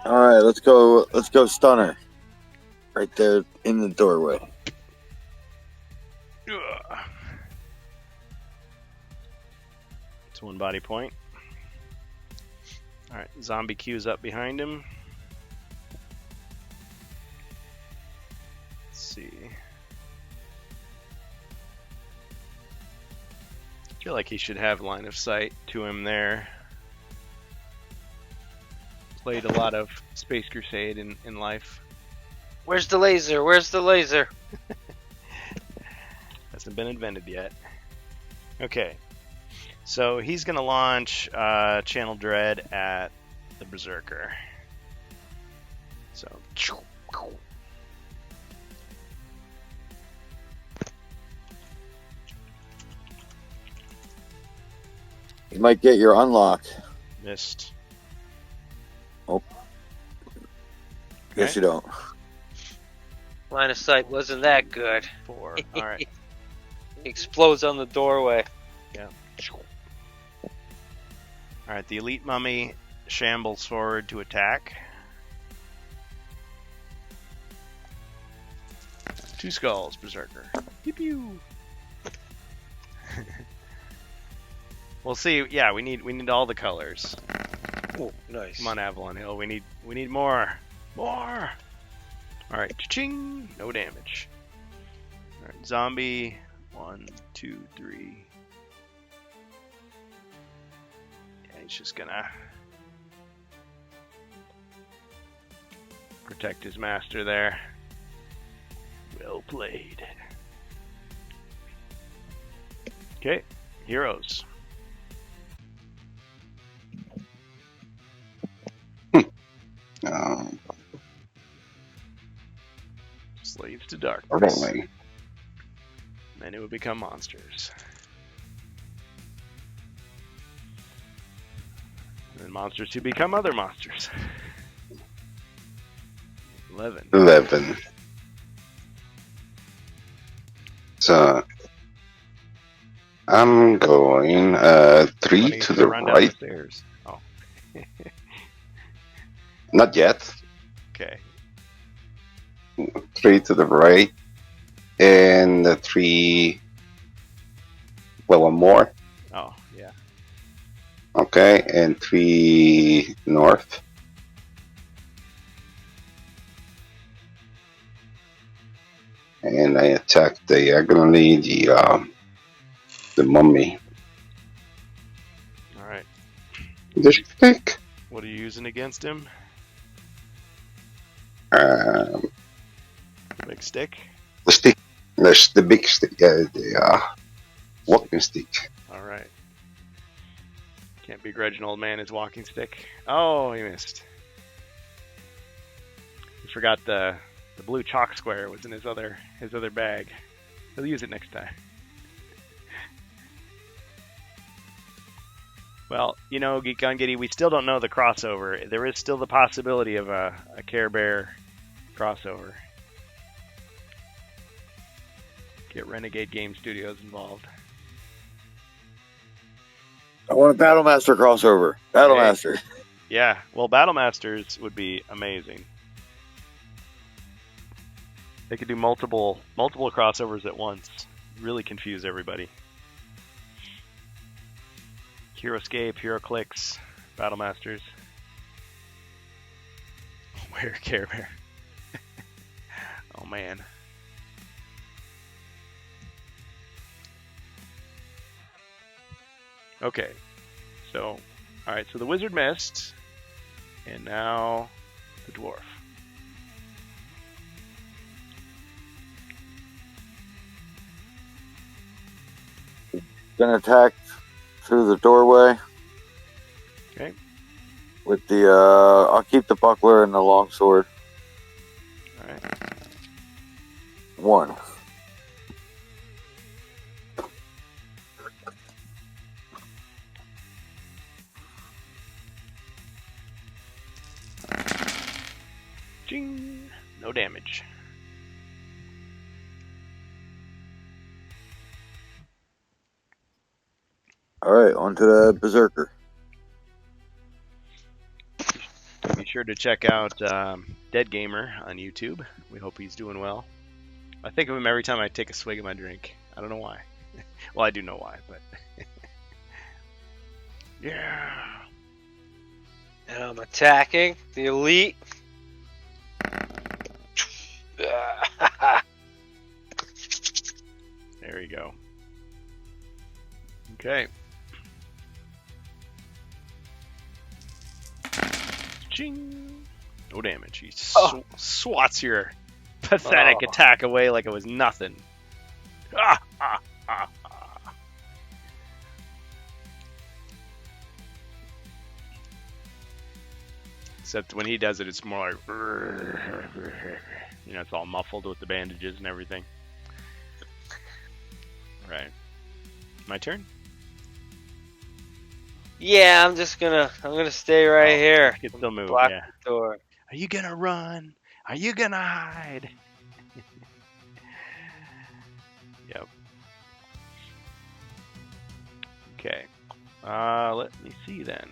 Alright, let's go stunner. Right there in the doorway. Ugh. It's 1 body point. Alright, zombie queues up behind him. Let's see. I feel like he should have line of sight to him there. Played a lot of Space Crusade in life. Where's the laser? Where's the laser? Hasn't been invented yet. Okay. So he's going to launch Channel Dread at the Berserker. So. You might get your unlock. Missed. Guess Okay. you don't. Line of sight wasn't that good. 4. Alright. Explodes on the doorway. Alright, the Elite Mummy shambles forward to attack. 2 skulls, Berserker. Pew pew. We'll see. Yeah, we need all the colors. Oh, nice. Come on, Avalon Hill. We need more. More. All right, ching. No damage. All right, zombie. 1, 2, 3. Yeah, he's just gonna protect his master there. Well played. Okay, heroes. to darkness. rolling. Then it would become monsters. And then monsters to become other monsters. 11. 11. So I'm going 3 Funny to if the I run down right. the stairs. Oh, Not yet. okay. 3 to the right. And 3. Well, one more. Oh, yeah. Okay. And 3 north. And I attack diagonally the mummy. All right. The stick. What are you using against him? Um, Big stick? the stick. There's the big stick. The walking stick. All right. Can't begrudge an old man his walking stick. Oh, he missed. He forgot the blue chalk square was in his other bag. He'll use it next time. Well, you know, Geek Gun Giddy, we still don't know the crossover. There is still the possibility of a Care Bear crossover. Get Renegade Game Studios involved. I want a Battlemaster crossover. Battlemaster. Yeah, well, Battle Masters would be amazing. They could do multiple crossovers at once. Really confuse everybody. HeroScape, HeroClix, Battle Masters. Where Care Bear? Oh man. Okay. So, alright, so the wizard missed. And now the dwarf. Gonna attack through the doorway. Okay. With the I'll keep the buckler and the longsword. Alright. 1. Ching! No damage. Alright, on to the berserker. Be sure to check out Dead Gamer on YouTube. We hope he's doing well. I think of him every time I take a swig of my drink. I don't know why. Well, I do know why, but yeah. And I'm attacking the elite. There you go. Okay. Ching! No damage. He swats your pathetic attack away like it was nothing. Ah, ah, ah, ah. Except when he does it, it's more like, you know, it's all muffled with the bandages and everything. Right. My turn? Yeah, I'm gonna stay right here. You can still move, Block yeah. the door. Are you gonna run? Are you gonna hide? Yep. Okay. Let me see then.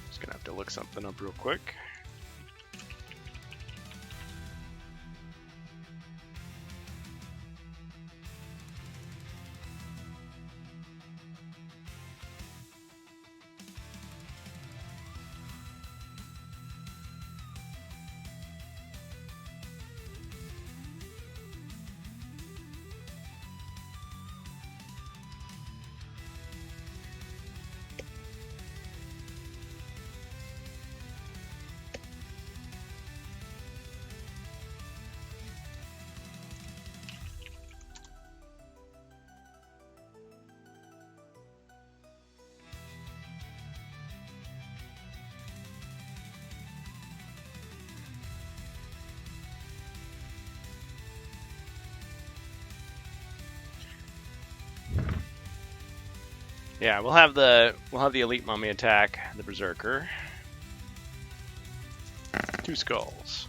Just gonna have to look something up real quick. Yeah, we'll have the elite mummy attack the berserker. 2 skulls.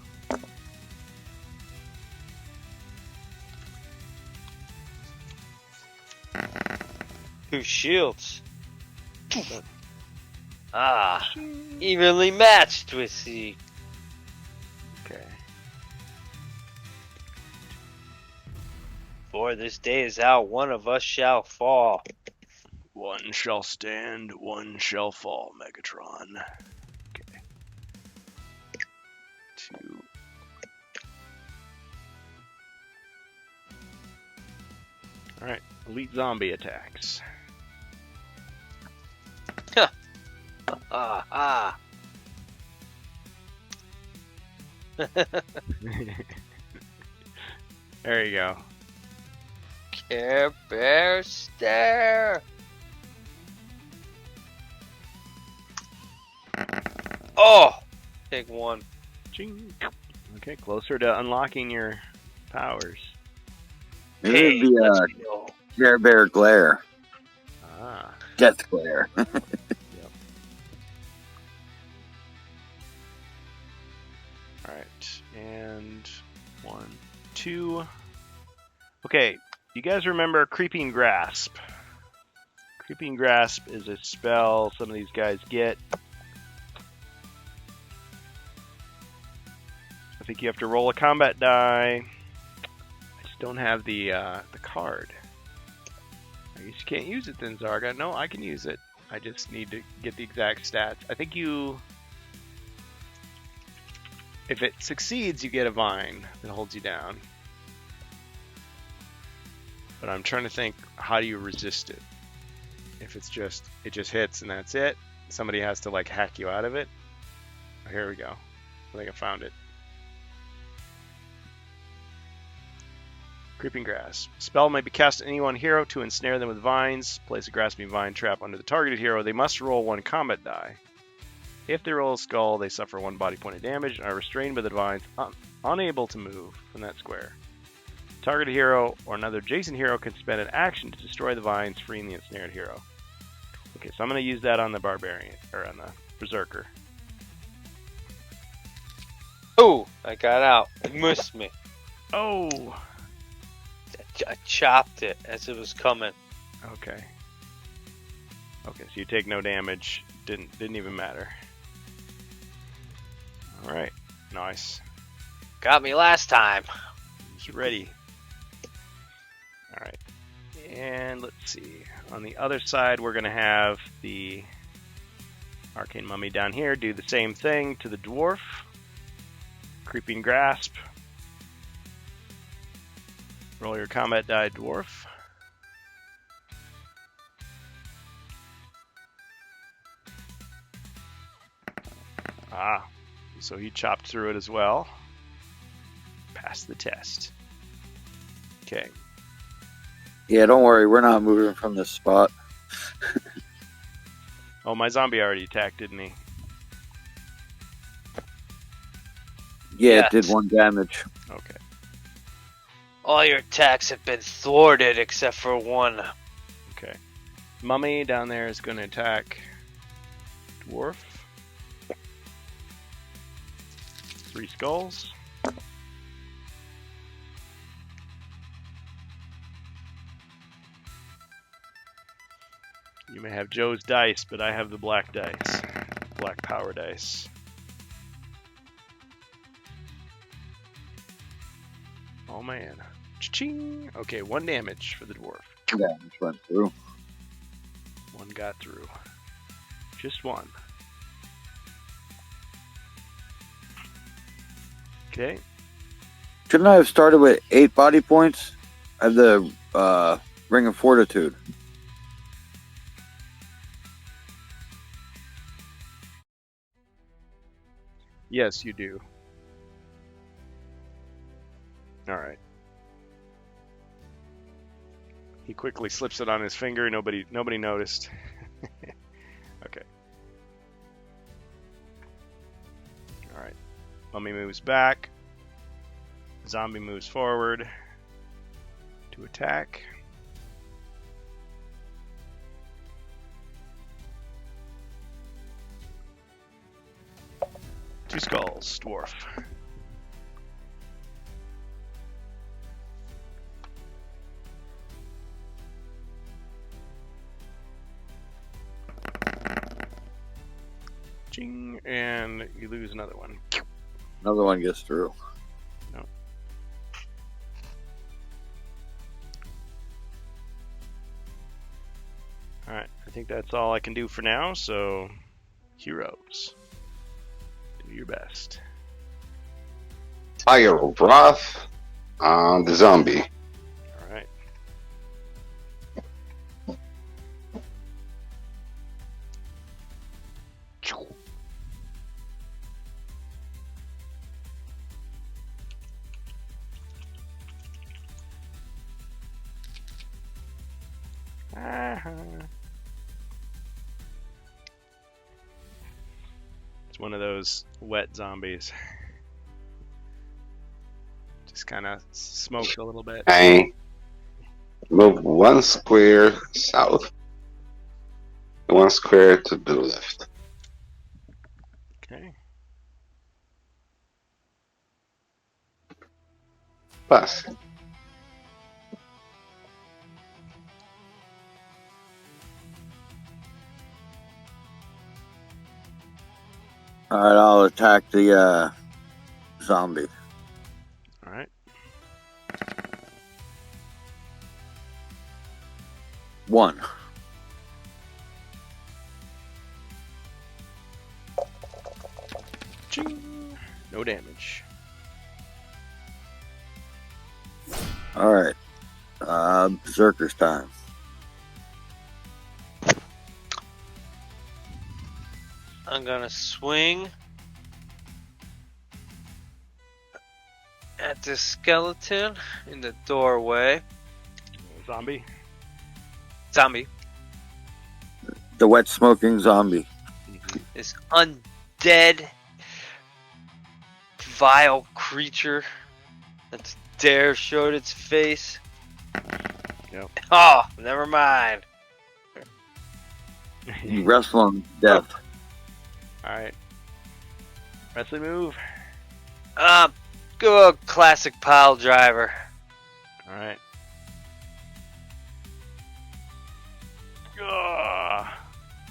Two shields. Evenly matched with the. Okay. For this day is out, one of us shall fall. One shall stand, one shall fall, Megatron. Okay. 2. Alright, elite zombie attacks. Ah. There you go. Care Bear Stare. Oh! Take 1. Ching. Okay, closer to unlocking your powers. Maybe it'd be let's go. Care Bear Glare. Ah. Death Glare. Alright, and 1, 2. Okay, you guys remember Creeping Grasp? Creeping Grasp is a spell some of these guys get. I think you have to roll a combat die. I just don't have the card. I guess you can't use it then, Zarga. No, I can use it. I just need to get the exact stats. I think you... If it succeeds, you get a vine that holds you down. But I'm trying to think, how do you resist it? If it's just, it just hits and that's it. Somebody has to like hack you out of it. Oh, here we go. I think I found it. Creeping Grasp. Spell may be cast on any one hero to ensnare them with vines. Place a grasping vine trap under the targeted hero. They must roll 1 combat die. If they roll a skull, they suffer 1 body point of damage and are restrained by the vines, unable to move from that square. Targeted hero or another adjacent hero can spend an action to destroy the vines, freeing the ensnared hero. Okay, so I'm going to use that on the barbarian, or on the berserker. Oh, I got out. It missed me. Oh! I chopped it as it was coming. Okay. Okay, so you take no damage. Didn't even matter. Alright, nice. Got me last time. He's ready. Alright. And let's see. On the other side, we're going to have the Arcane Mummy down here do the same thing to the dwarf. Creeping Grasp. Roll your combat die, dwarf. Ah, so he chopped through it as well. Passed the test. Okay. Yeah, don't worry. We're not moving from this spot. Oh, my zombie already attacked, didn't he? Yeah, Yes. it did 1 damage. Okay. All your attacks have been thwarted except for 1. Okay. Mummy down there is going to attack dwarf. 3 skulls. You may have Joe's dice, but I have the black dice. Black power dice. Oh man. Cha-ching! Okay, 1 damage for the dwarf. Yeah, just went through. 1 got through. Just 1. Okay. Shouldn't I have started with 8 body points? I have the Ring of Fortitude. Yes, you do. Alright. He quickly slips it on his finger. Nobody noticed. Okay. Alright. Mummy moves back. Zombie moves forward to attack. 2 skulls, dwarf. Ching, and you lose another one. Another one gets through. Alright, I think that's all I can do for now, so heroes, do your best. Fire of Wrath on the zombie. Alright. It's one of those wet zombies. Just kind of smoked a little bit. I move 1 square south, 1 square to the left. Okay. Pass. All right, I'll attack the zombie. Alright. 1. Ching. No damage. All right. Berserker's time. I'm gonna swing at this skeleton in the doorway. Zombie. Zombie. The wet smoking zombie. This undead, vile creature that's dare showed its face. Yep. Oh, never mind. You wrestle him to death. Alright. Wrestling move. Go classic pile driver. Alright.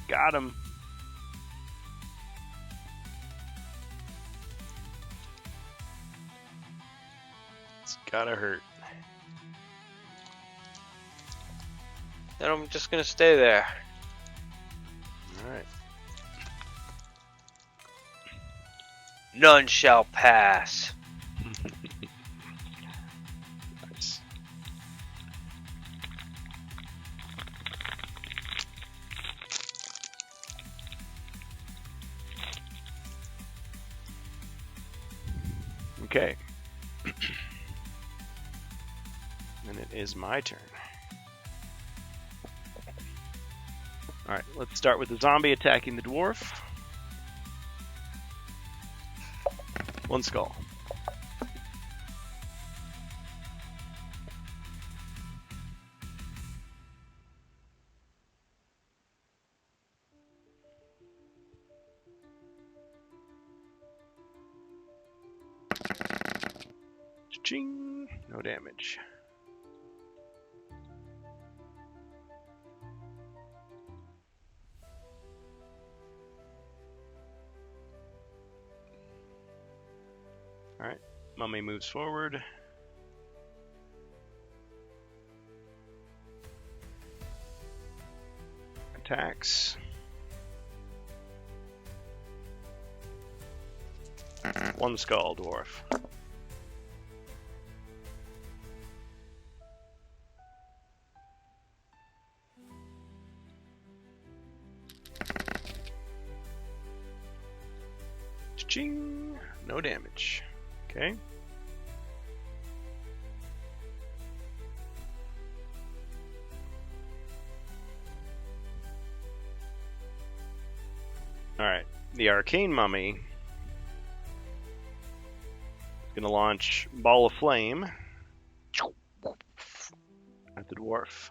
Got him. It's gotta hurt. Then I'm just gonna stay there. Alright. None shall pass. Nice. Okay. And it is my turn. Alright, let's start with the zombie attacking the dwarf. 1 skull. Ching! No damage. Alright, mummy moves forward. Attacks. One skull, dwarf. Ching! No damage. Okay. Alright, the arcane mummy is going to launch ball of flame at the dwarf.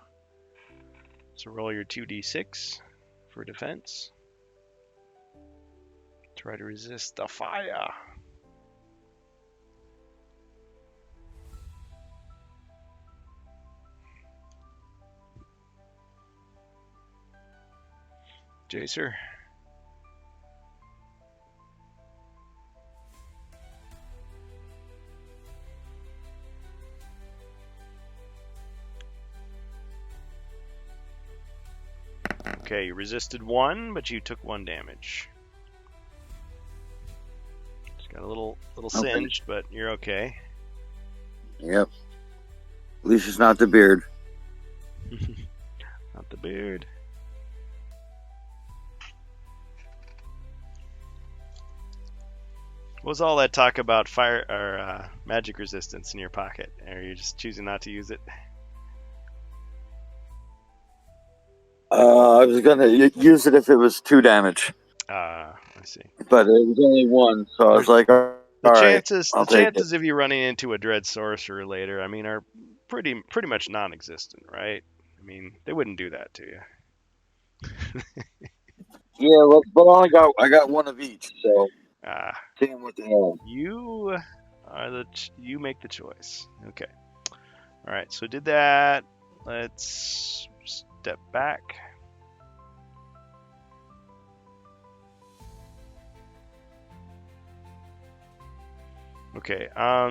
So roll your 2d6 for defense. Try to resist the fire. Jacer. Okay, you resisted 1, but you took 1 damage. Just got a little Okay. singed, but you're okay. Yep. At least it's not the beard. Not the beard. What was all that talk about fire or magic resistance in your pocket? Or are you just choosing not to use it? I was gonna use it if it was 2 damage, I see. but it was only 1, so I was like, all The right, chances, I'll the take chances of you running into a dread sorcerer later, I mean, are pretty much non-existent, right? I mean, they wouldn't do that to you. Yeah, well, but I got 1 of each, so Ah, damn what the hell. you are you make the choice. Okay. All right. So did that. Let's step back. Okay.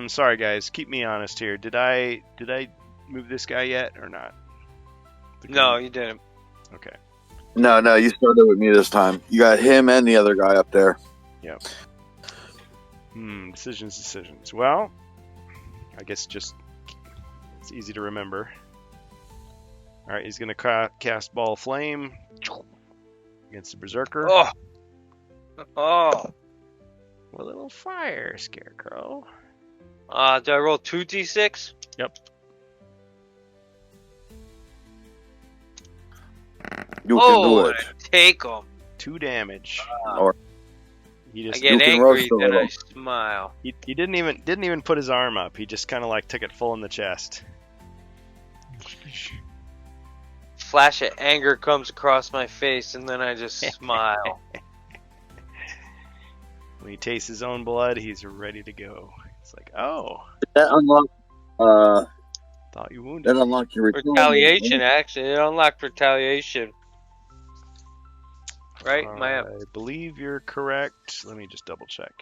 Sorry guys. Keep me honest here. Did I move this guy yet or not? No, you didn't. Okay. No, you started with me this time. You got him and the other guy up there. Decisions. Well, I guess just it's easy to remember. All right, he's gonna cast Ball of Flame against the Berserker. Oh. A little fire, Scarecrow. Do I roll 2d6? Yep. You can do Oh, it. take them. 2 damage. Or He I just get You can angry, roast a then little. I smile. he didn't even put his arm up. He just kind of like took it full in the chest. Flash of anger comes across my face, and then I just smile. When he tastes his own blood, he's ready to go. It's like, oh, that unlocked. thought you wounded That me. unlocked your return. Retaliation, actually. It unlocked retaliation. Right? I believe you're correct. Let me just double check.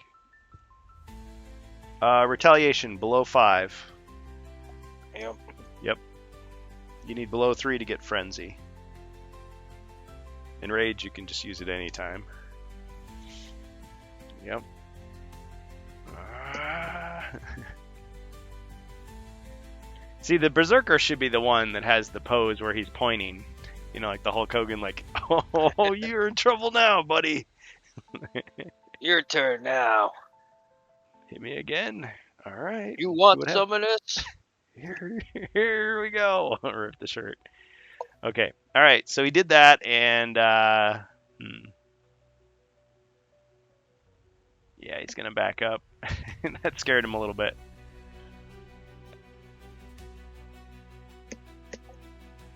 Retaliation below 5. Yep. You need below 3 to get Frenzy. In Rage, you can just use it anytime. Yep. See, the Berserker should be the one that has the pose where he's pointing. You know, like the Hulk Hogan, like, oh, you're in trouble now, buddy. Your turn now. Hit me again. All right. You want what some of this? Here we go. Rip the shirt. Okay. All right. So he did that, and yeah, he's gonna back up. That scared him a little bit.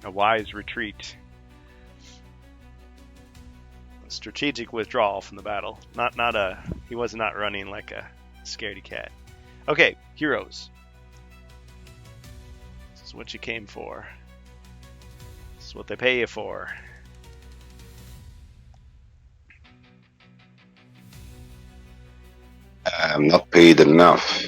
A wise retreat. A strategic withdrawal from the battle. He was not running like a scaredy cat. Okay, heroes. This is what you came for. This is what they pay you for. I'm not paid enough.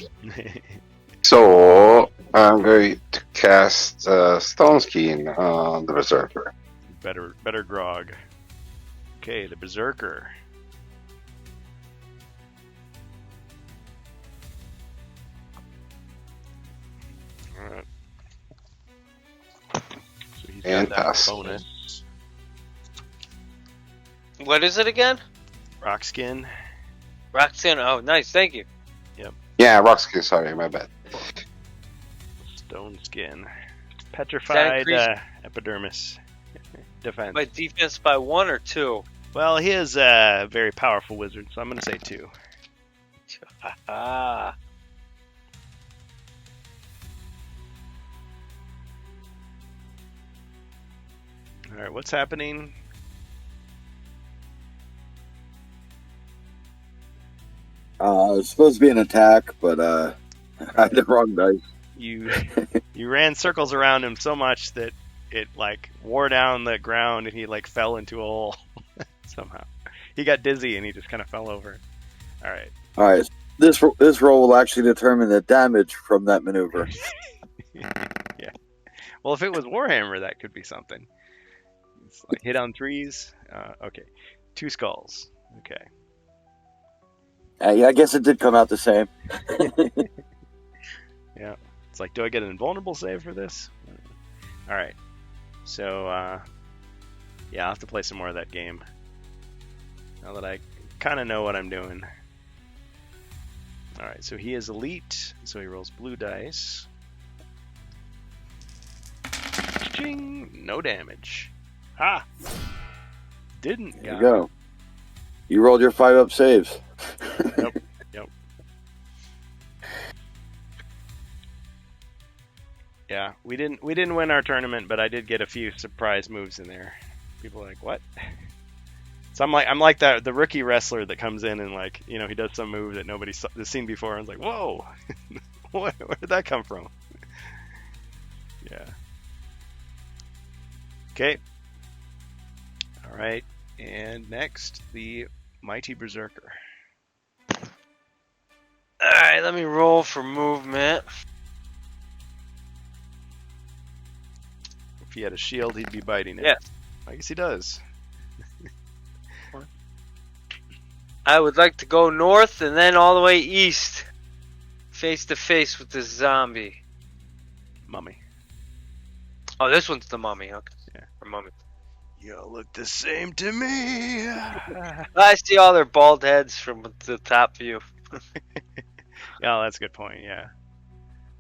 So I'm going to cast Stone Skin on the Berserker. better grog. Okay, the Berserker. Alright. So he's got And that pass. bonus. What is it again? Rock skin. Roxanne. Oh, nice. Thank you. Yeah, Rock Skin, sorry, my bad. Stone skin. Petrified increase- epidermis. Defense. My defense by 1 or 2. Well, he is a very powerful wizard, so I'm going to say 2. Ah. Alright, what's happening? It was supposed to be an attack, but I had the wrong dice. You ran circles around him so much that it like wore down the ground and he like fell into a hole somehow. He got dizzy and he just kind of fell over. All right. All right. This roll will actually determine the damage from that maneuver. Yeah. Well, if it was Warhammer, that could be something. It's like hit on 3s. Okay. 2 skulls. Okay. Yeah, I guess it did come out the same. Yeah. It's like, do I get an invulnerable save for this? All right. So, yeah, I'll have to play some more of that game. Now that I kind of know what I'm doing. All right, so he is elite, so he rolls blue dice. Ching! No damage. Ha! Didn't. There you go. You rolled your 5-up saves. Yep. Yeah, we didn't win our tournament, but I did get a few surprise moves in there. People are like, what? So I'm like the rookie wrestler that comes in and like, you know, he does some move that nobody's seen before, and it's like, whoa, where did that come from? Yeah. Okay. All right, and next the Mighty Berserker. All right, let me roll for movement. If he had a shield, he'd be biting it. Yeah. I guess he does. I would like to go north and then all the way east, face to face with this zombie. Mummy. Oh, this one's the mummy. Okay. Yeah. Or mummy. You look the same to me. I see all their bald heads from the top view. Yeah, that's a good point. Yeah.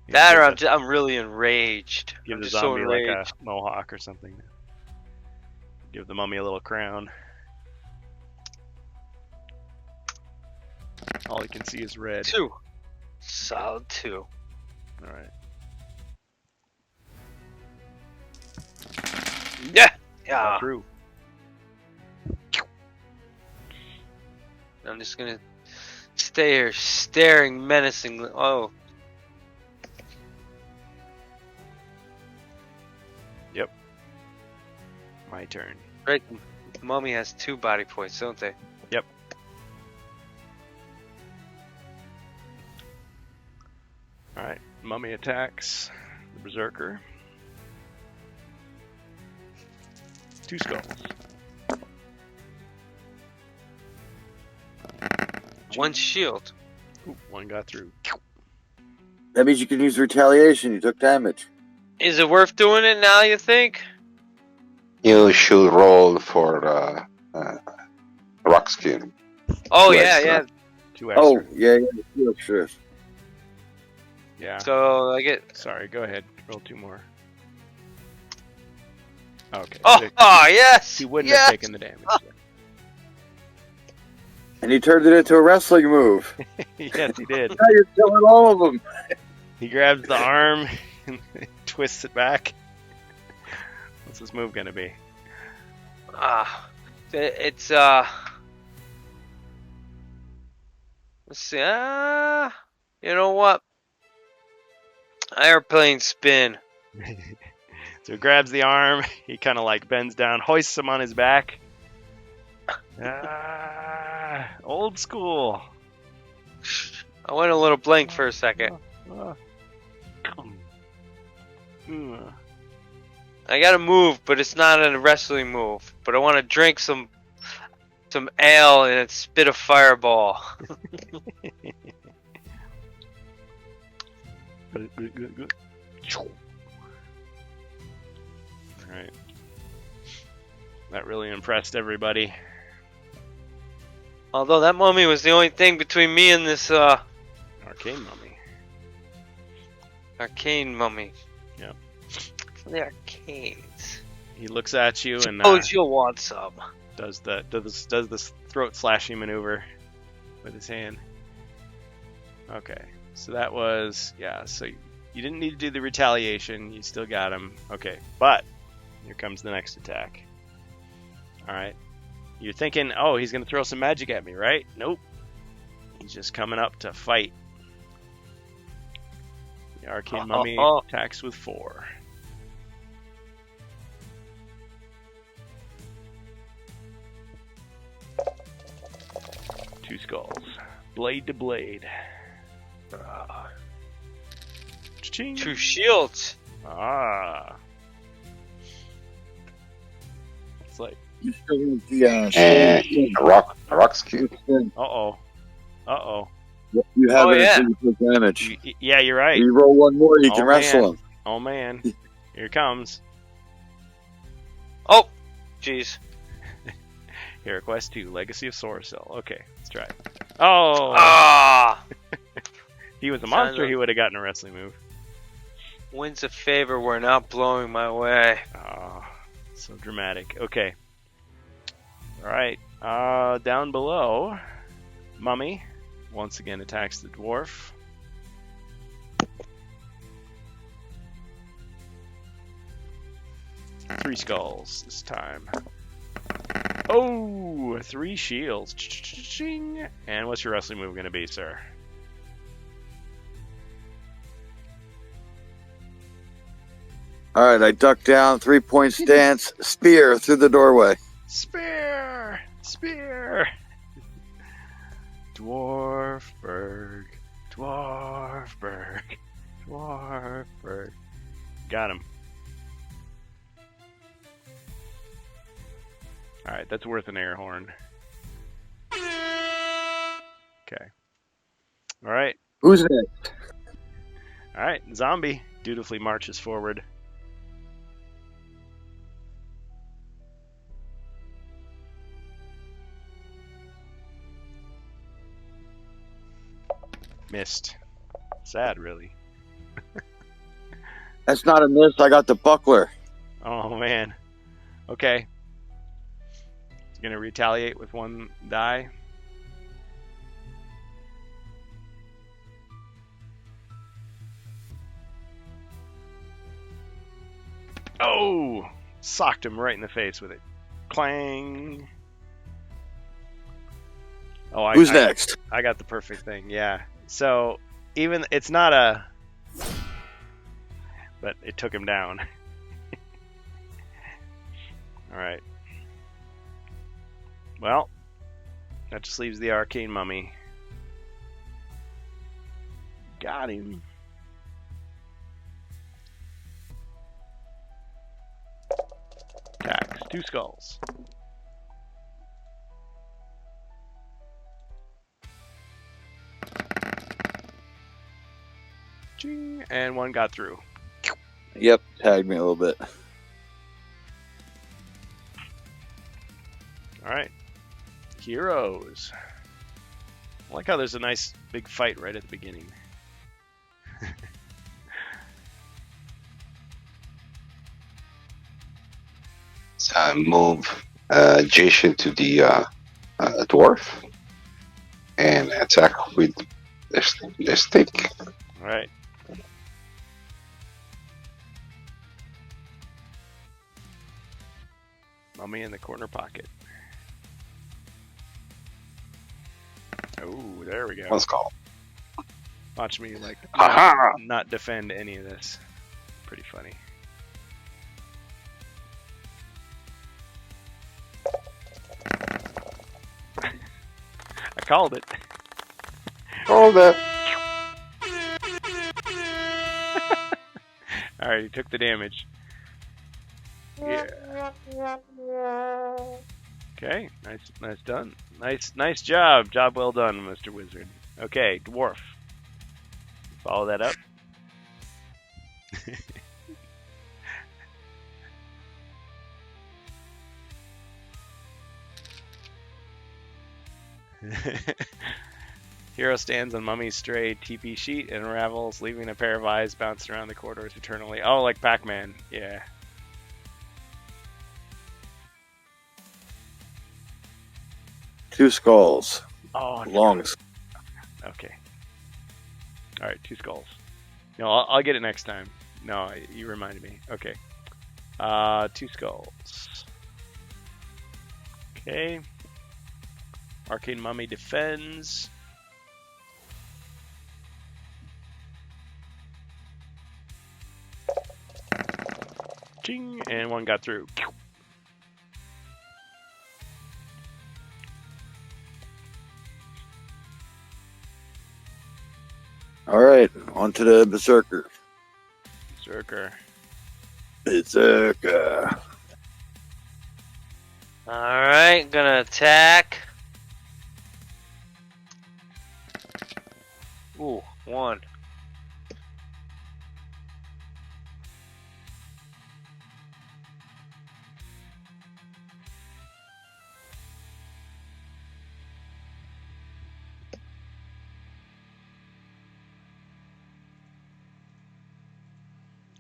That or I'm really enraged. Give I'm the just so zombie like enraged. a mohawk or something. Give the mummy a little crown. All he can see is red. 2. Solid 2. All right. Yeah. Got Yeah. through. I'm just gonna stay here staring menacingly. Oh. My turn. Right. Mummy has 2 body points, don't they? Yep. All right. Mummy attacks the Berserker. 2 skulls. One shield. Ooh, 1 got through. That means you can use retaliation. You took damage. Is it worth doing it now, you think? You should roll for rock skin. Oh, Two yeah, extra. yeah. 2 extra. Oh, yeah, sure. Yeah. So I get. Sorry. Go ahead. Roll 2 more. Okay. Oh, so yes! he wouldn't yes! have taken the damage. And he turned it into a wrestling move. Yes, he did. Now you're killing all of them. He grabs the arm and twists it back. What's his move gonna be? It's let's see. You know what? Airplane spin. So he grabs the arm. He kind of like bends down, hoists him on his back. Old school. I went a little blank for a second. I gotta move, but it's not a wrestling move. But I want to drink some ale and spit a fireball. Alright. That really impressed everybody. Although that mummy was the only thing between me and this Arcane mummy. arcane mummy. Yep. The arcades. He looks at you and Suppose you'll want some. does this throat slashing maneuver with his hand. Okay, so that was So you didn't need to do the retaliation. You still got him. Okay, but here comes the next attack. All right, you're thinking, oh, he's gonna throw some magic at me, right? Nope. He's just coming up to fight. The Arcane Oh, Mummy oh, oh. attacks with 4. Two skulls. Blade to blade. Cha-ching. 2 shields. Ah. It's like, You still need the And a rock skill. uh-oh. Uh-oh. You have Oh, it yeah. until you take damage. Yeah, you're right. You roll one more, you Oh, can wrestle man. him. Oh, man. Here it comes. Oh, jeez. Here, Quest 2, Legacy of Sorcel. Okay, let's try it. Oh! Ah, If he was a Sounds monster, like- he would have gotten a wrestling move. winds of favor were not blowing my way. Oh, so dramatic. Okay. Alright. Down below, Mummy once again attacks the dwarf. Three skulls this time. Oh, 3 shields. Ching. And what's your wrestling move going to be, sir? Alright, I duck down, 3-point stance, spear through the doorway. Spear! Spear! Dwarfberg. Dwarfberg. Dwarfberg. Got him. Alright, that's worth an air horn. Okay. Alright. Who's next? Alright, zombie dutifully marches forward. Missed. Sad, really. That's not a miss, I got the buckler. Oh, man. Okay. He's gonna retaliate with 1 die. Oh! Socked him right in the face with it. Clang! Oh, Who's next? I got the perfect thing, yeah. So, even, it's not a... But it took him down. Alright. Well, that just leaves the Arcane Mummy. Got him. Attacks. 2 skulls. Ching, and 1 got through. Yep, tagged me a little bit. Alright. Heroes. I like how there's a nice big fight right at the beginning. So I move Jason to the dwarf and attack with the stick. Alright. Mummy in the corner pocket. Oh, there we go. Let's go. Watch me like Aha! not defend any of this. Pretty funny. I called it. Hold it. Alright, he took the damage. Yeah. Okay, nice done. Nice job. Job well done, Mr. Wizard. Okay, dwarf. Follow that up. Hero stands on Mummy's stray TP sheet and unravels, leaving a pair of eyes bouncing around the corridors eternally. Oh, like Pac-Man. Yeah. Two skulls. Oh, Lungs. okay. All right, 2 skulls. No, I'll get it next time. No, you reminded me. Okay. 2 skulls. Okay. Arcane Mummy defends. Ching, and one got through. All right, on to the Berserker. Berserker. Berserker. Alright, gonna attack. Ooh, 1.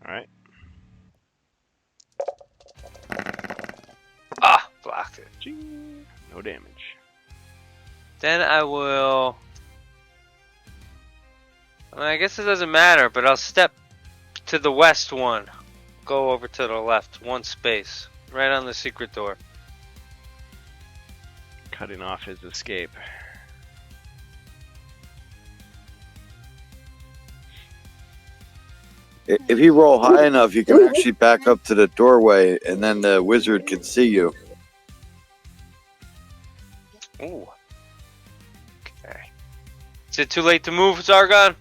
Alright. Ah, blocked it. Ching. No damage. Then I will. I guess it doesn't matter, but I'll step to the west one. Go over to the left, 1 space. Right on the secret door. Cutting off his escape. If you roll high enough, you can actually back up to the doorway, and then the wizard can see you. Ooh. Okay. Is it too late to move, Zargon?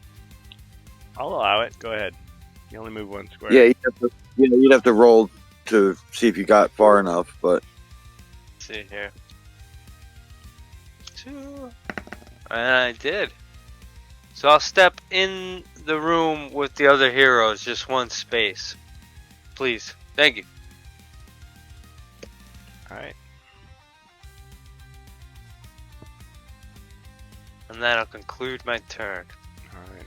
I'll allow it. Go ahead. You only move 1 square. Yeah, you'd have to roll to see if you got far enough, but Let's see here. 2. And I did. So I'll step in the room with the other heroes, just 1 space. Please. Thank you. Alright. And that'll conclude my turn. Alright.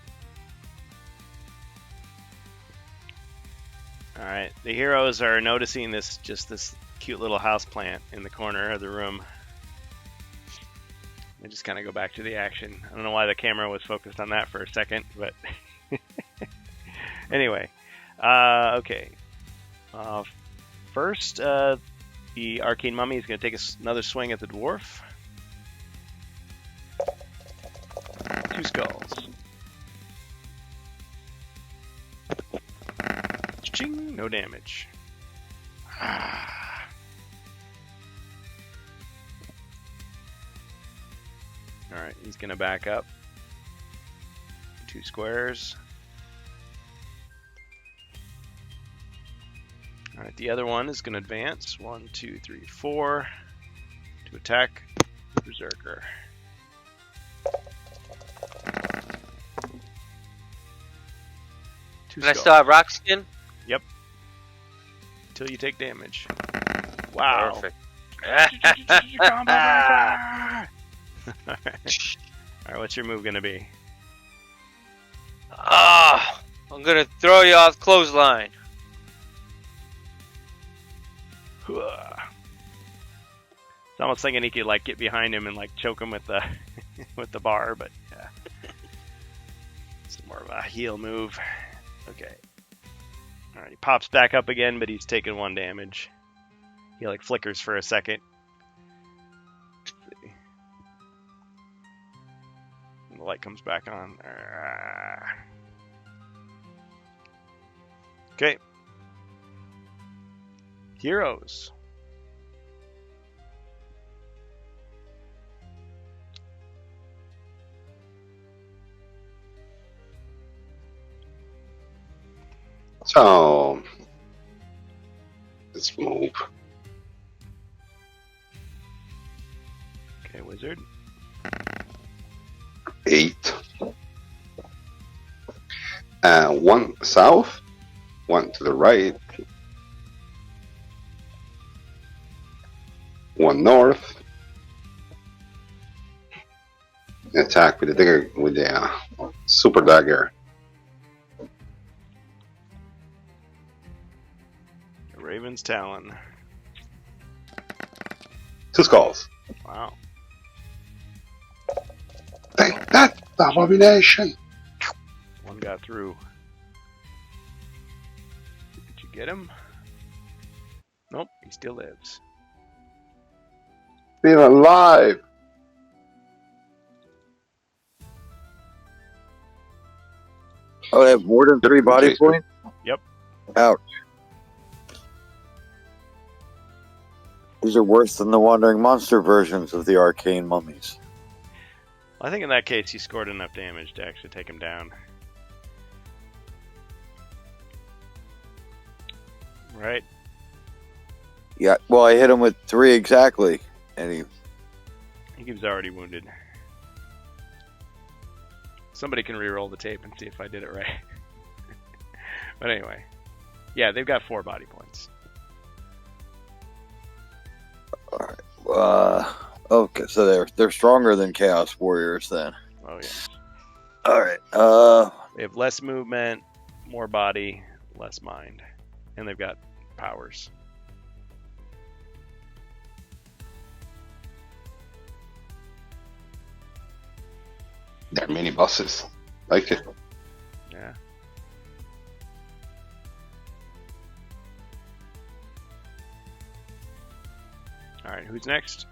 Alright. The heroes are noticing this cute little house plant in the corner of the room. I just kind of go back to the action. I don't know why the camera was focused on that for a second, but anyway. Okay. First, the arcane mummy is going to take another swing at the dwarf. 2 skulls. Ching, no damage. Alright, he's going to back up 2 squares. Alright, the other one is going to advance 1, 2, 3, 4 to attack Berserker. Can I still have rock skin? Until you take damage. Wow. Perfect. Alright, what's your move going to be? I'm gonna throw you off clothesline. It's almost thinking he could like get behind him and like choke him with the with the bar, but yeah. It's more of a heel move. Okay. Alright, he pops back up again, but he's taking 1 damage. He like flickers for a second. Let's see. And the light comes back on. Okay. Heroes. So let's move. Okay, wizard. 8. 1 south, 1 to the right, 1 north. Attack with the dagger, with the super dagger. Raven's Talon. 2 skulls. Wow. Take that, abomination! 1 got through. Did you get him? Nope, he still lives. Still alive! oh, they have more than 3 body Jason. points. Yep. Ouch. These are worse than the wandering monster versions of the arcane mummies. I think in that case he scored enough damage to actually take him down. Right? Yeah, well, I hit him with 3 exactly, and I think he was already wounded. Somebody can re-roll the tape and see if I did it right. But anyway, yeah, they've got 4 body points. Okay, so they're stronger than Chaos Warriors then. Oh yeah. All right. They have less movement, more body, less mind, and they've got powers. They're mini bosses. Like it. Yeah. All right, who's next?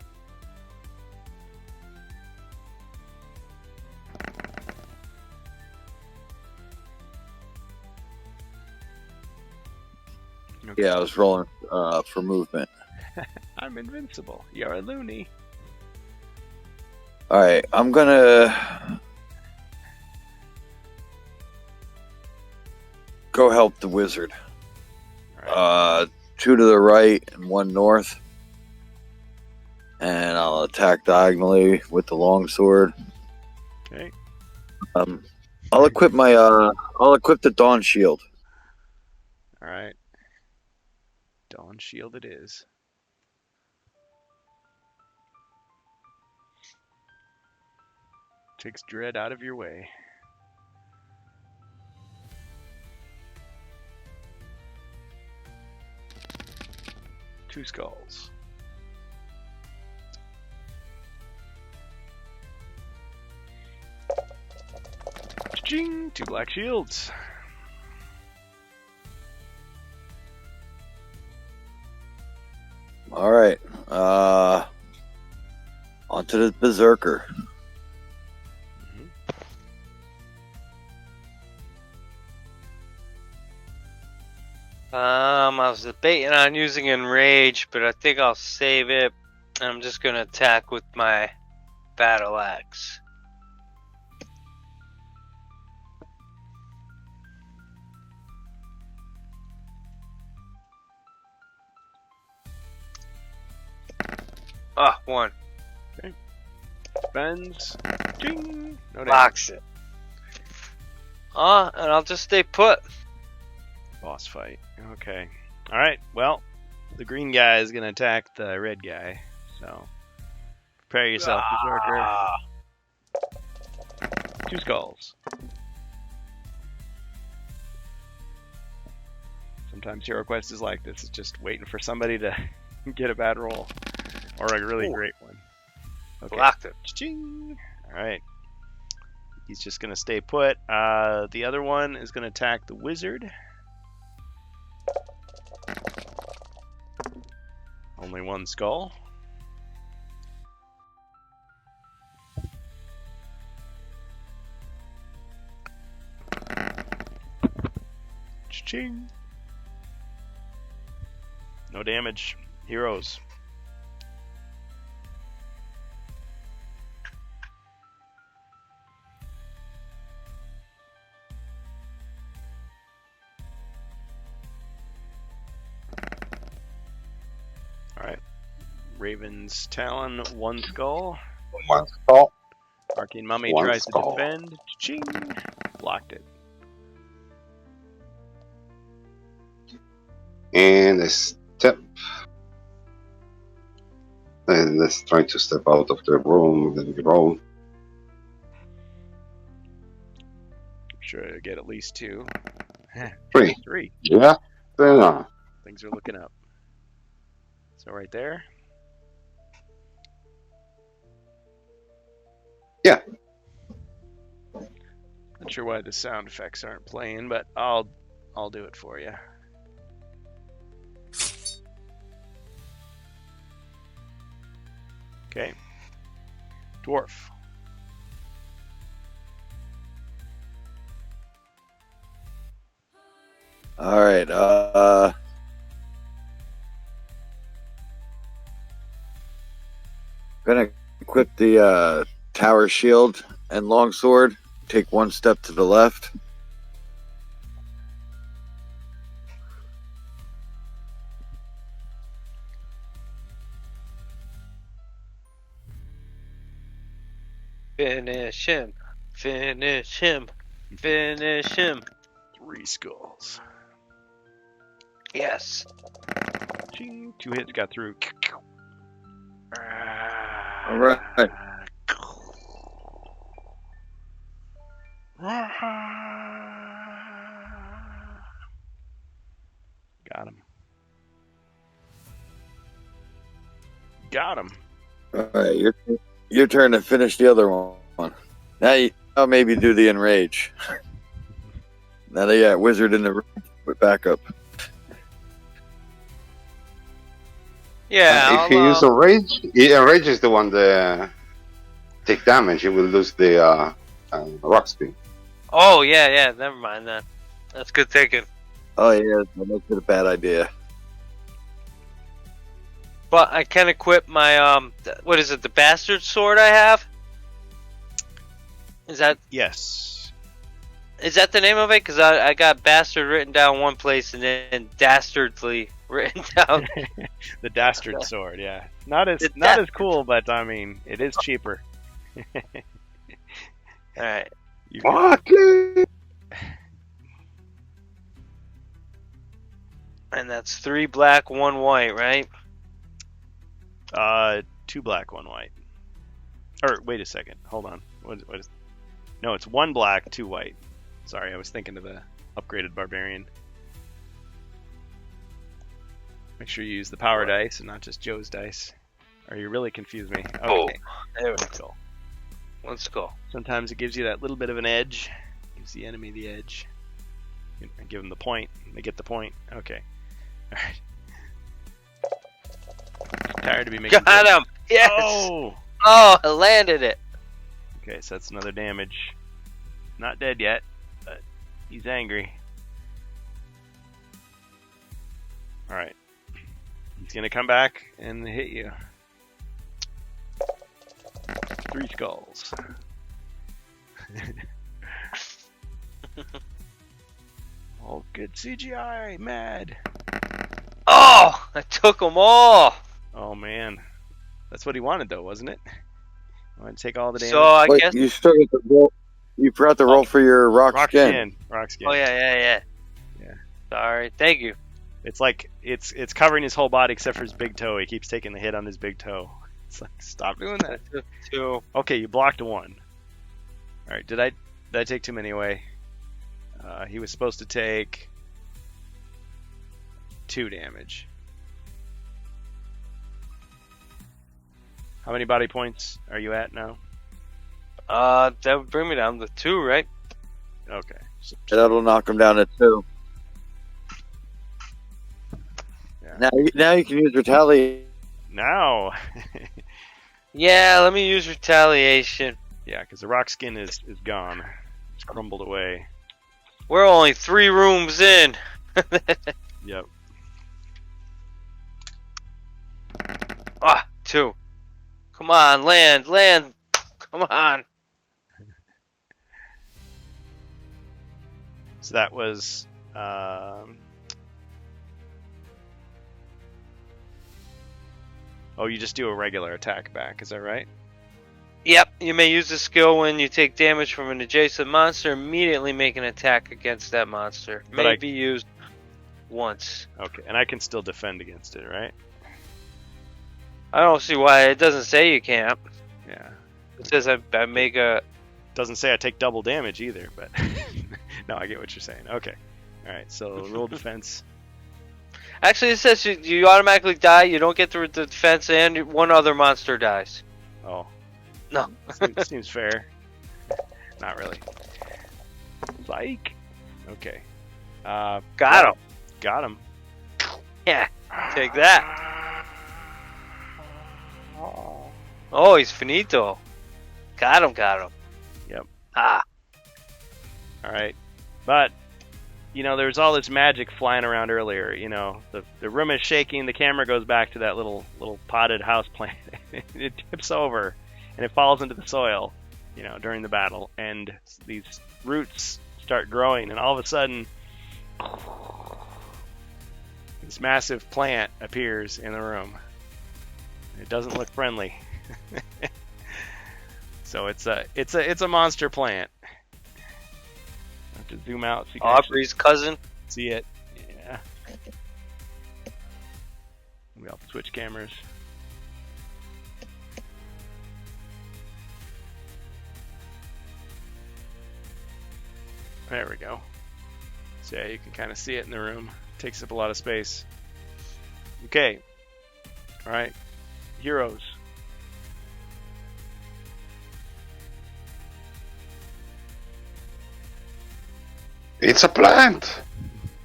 Okay. Yeah, I was rolling for movement. I'm invincible. You're a loony. All right, I'm gonna go help the wizard. All right. 2 to the right and 1 north, and I'll attack diagonally with the longsword. Okay. I'll equip the Dawn Shield. All right. Dawn Shield it is. Takes dread out of your way. Two skulls. Ching! 2 black shields. All right. Onto the Berserker. I was debating on using Enrage, but I think I'll save it. I'm just gonna attack with my battle axe. Ah, 1. Bends. Ching! No damage. Box it. And I'll just stay put. Boss fight. Okay. Alright, well, the green guy is going to attack the red guy. So, prepare yourself, Berserker. 2 skulls. Sometimes Hero Quest is like this. It's just waiting for somebody to get a bad roll. Or a really great one. Okay. Blocked it. Ching! Alright. He's just going to stay put. The other one is going to attack the wizard. Only 1 skull. Ching! No damage. Heroes. Alright. Raven's Talon, 1 skull. 1 skull. Arcane Mummy 1 tries skull. to defend. Ching! Blocked it. And a step. And let's try to step out of the room. Then we roll. I'm sure I get at least 2. 3. 3. Yeah. Then, Things are looking up. So right there. Yeah. Not sure why the sound effects aren't playing, but I'll do it for you. Okay. Dwarf. All right. equip the tower shield and longsword. Take one step to the left. Finish him. Finish him. Finish him. 3 skulls. Yes. Ching, 2 hits got through. All right. Got him. Got him. All right, your turn to finish the other one. Now maybe do the enrage. Now they got wizard in the room with backup. Yeah. If you use a rage, rage is the one that take damage. You will lose the rock spin. Oh yeah. Never mind that. That's good thinking. Oh yeah, that's a bad idea. But I can equip my what is it? The bastard sword I have. Is that Yes. the name of it? Because I got bastard written down one place and then dastardly written down. The dastard sword, yeah. Not as cool, but I mean, it is cheaper. All right. You can- What? And that's 3 black, 1 white, right? 2 black, 1 white. Or wait a second. Hold on. What is? No, it's 1 black, 2 white. Sorry, I was thinking of the upgraded barbarian. Make sure you use the power dice and not just Joe's dice, or you really confuse me. Okay. Oh, there we Let's go. Let's go. Sometimes it gives you that little bit of an edge. Gives the enemy the edge. And give them the point. They get the point. Okay. All right. Tired to be making. Got jokes. him! Yes! Oh. Oh, I landed it. Okay, so that's another damage. Not dead yet, but he's angry. All right. He's gonna come back and hit you. 3 skulls. Oh, good CGI, mad. Oh, I took them all. Oh man, that's what he wanted though, wasn't it? I want to take all the damage. So I Wait, guess. you still get the roll. You forgot to roll for your rock skin. Rock skin. Oh yeah. Yeah. Sorry. Thank you. It's like it's covering his whole body except for his big toe. He keeps taking the hit on his big toe. It's like, stop doing that. I took 2. Okay, you blocked 1. All right, did I take too many away? He was supposed to take 2 damage. How many body points are you at now? That would bring me down to 2, right? Okay. So, That'll knock him down to 2. yeah. Now you can use retaliate. Now. Yeah. Let me use retaliation. Yeah, because the rock skin is gone. It's crumbled away. We're only 3 rooms in. Yep. 2. Come on, land. Come on. So that was oh, you just do a regular attack back, is that right? Yep, you may use the skill when you take damage from an adjacent monster. Immediately make an attack against that monster. But May be used once. Okay, and I can still defend against it, right? I don't see why it doesn't say you can't. Yeah. It says I make a. Doesn't say I take double damage either, but no, I get what you're saying. Okay. All right, so roll defense. Actually, it says you automatically die. You don't get the defense, and 1 other monster dies. Oh. No. Seems fair. Not really. Psych. Okay. Got him. Got him. Yeah. Take that. Oh, he's finito. Got him. Yep. Ah. All right. But, you know, there was all this magic flying around earlier. You know, the room is shaking. The camera goes back to that little potted house plant. It tips over. and it falls into the soil, during the battle, and these roots start growing, and all of a sudden, this massive plant appears in the room. It doesn't look friendly. So it's a monster plant. I have to zoom out so you can actually Aubrey's cousin. see it. Yeah. We have to switch cameras. There we go. So yeah, you can kind of see it in the room. Takes up a lot of space. Okay. All right. Heroes. It's a plant.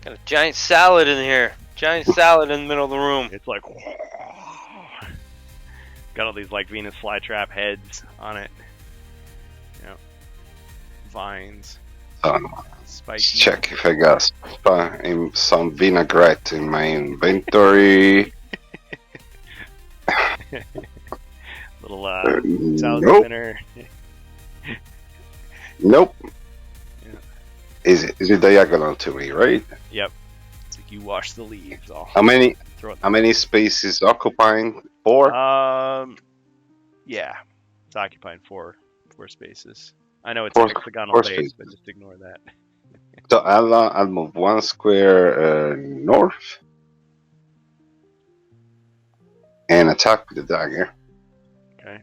Got a giant salad in here. Giant salad in the middle of the room. It's like got all these like Venus flytrap heads on it. Yep. Vines. Spiky. Let's check if I got some vinaigrette in my inventory. Little salad Nope. spinner. Nope. Yeah. Is it diagonal to me, right? Yep. It's like you wash the leaves off. How many Throw it. how many spaces occupying? 4? Yeah. It's occupying four spaces. I know it's Four- a hexagonal four base, spaces. but just ignore that. So I'll move 1 square north and attack with the dagger. Okay.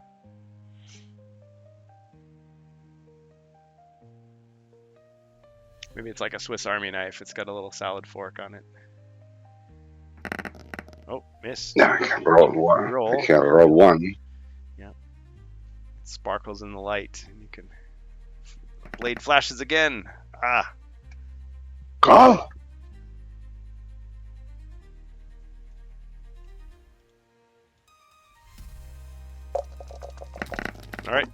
Maybe it's like a Swiss Army knife. It's got a little salad fork on it. Oh, miss. No, I can roll 1. Roll. I can roll 1. It sparkles in the light, and you can. Blade flashes again. Ah. Call. All right.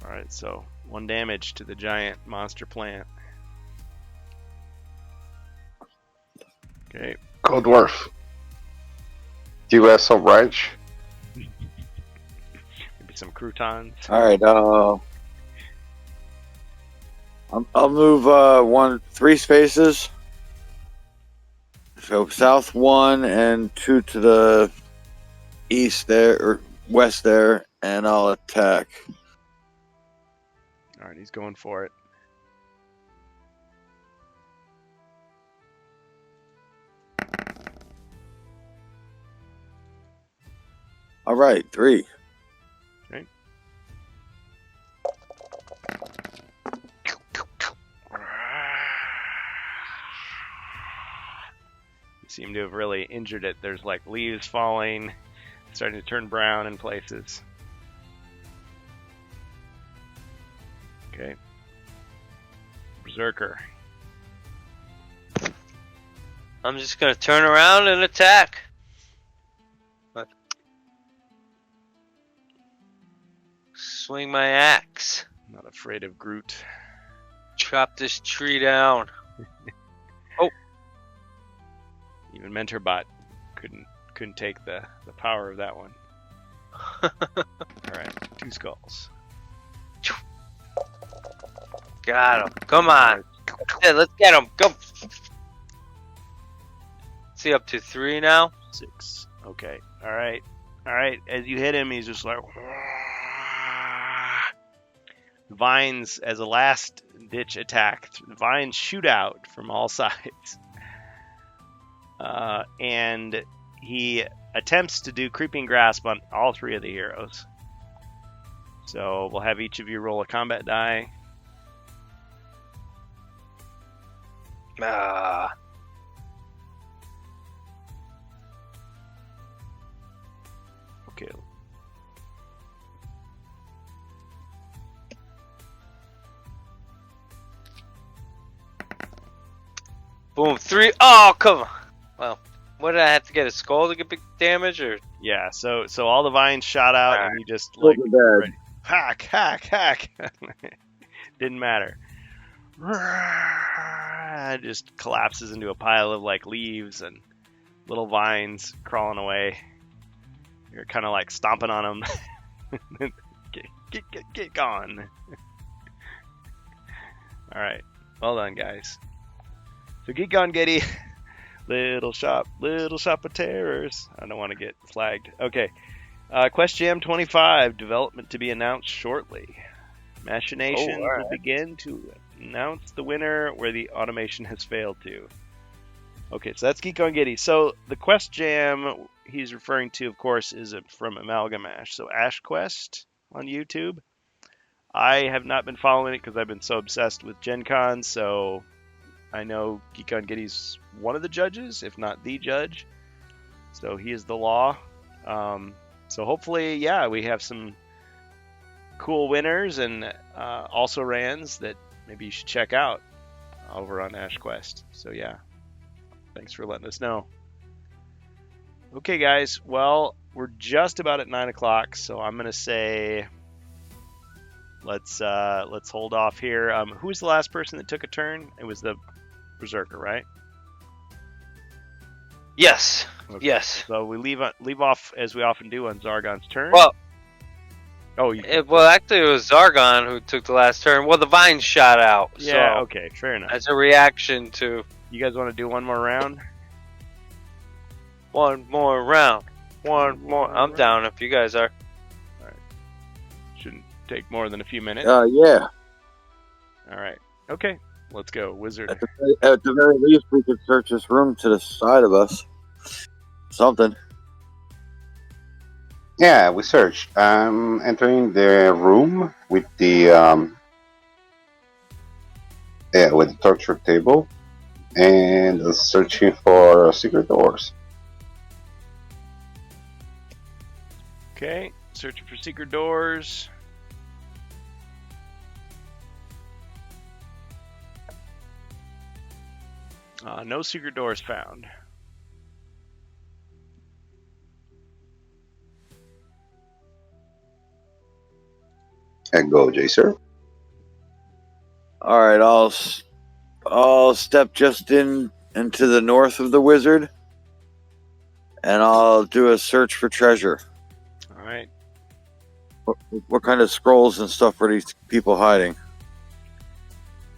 All right. So 1 damage to the giant monster plant. Okay. Go dwarf. Do you have some ranch? Maybe some croutons. All right. I'll move 3 spaces. So south 1 and 2 to the east there or west there, and I'll attack. All right. He's going for it. All right, 3. Okay. You seem to have really injured it. There's like leaves falling, starting to turn brown in places. Okay. Berserker. I'm just gonna turn around and attack. Swing my axe. Not afraid of Groot. Chop this tree down. Even Mentorbot couldn't take the power of that one. All right, 2 skulls. Got him. Come on. Yeah, let's get him. Go. See, up to 3 now. 6. Okay. All right. As you hit him, he's just like vines as a last ditch attack. Vines shoot out from all sides, and he attempts to do creeping grasp on all 3 of the heroes. So we'll have each of you roll a combat die. Okay. Boom. 3. Oh, come on. Well, what did I have to get? A skull to get big damage, or? Yeah. So all the vines shot out, All and he just like Bad. hack. Didn't matter. It just collapses into a pile of like leaves and little vines crawling away. You're kind of like stomping on them. Get gone. All right. Well done, guys. So get gone, Getty. Little shop of terrors. I don't want to get flagged. Okay. Quest Jam 25, development to be announced shortly. Machinations will begin to announce the winner where the automation has failed to. Okay, so that's Geek on Getty. So the Quest Jam he's referring to, of course, is from Amalgam Ash. So Ash Quest on YouTube. I have not been following it because I've been so obsessed with Gen Con, so I know Geek on Getty's one of the judges, if not the judge. So he is the law. So hopefully, yeah, we have some cool winners and also rans that maybe you should check out over on Ash Quest. So yeah, thanks for letting us know. Okay, guys. Well, we're just about at 9 o'clock, so I'm gonna say let's hold off here. Who was the last person that took a turn? It was the Berserker, right? Yes. Okay. Yes. So we leave off as we often do on Zargon's turn. Well, actually, it was Zargon who took the last turn. Well, the vines shot out. Yeah. So Okay. Fair enough. as a reaction to You guys want to do one more round? one more round. One more. I'm down if you guys are. Shouldn't take more than a few minutes. Yeah. All right. Okay. Let's go, Wizard. At the very least, we could search this room to the side of us. Something. Yeah, we searched. I'm entering the room with the torture table and searching for secret doors. Okay. Searching for secret doors. No secret doors found. And go, Jacer. All right, I'll step just into the north of the wizard, and I'll do a search for treasure. All right. What kind of scrolls and stuff are these people hiding?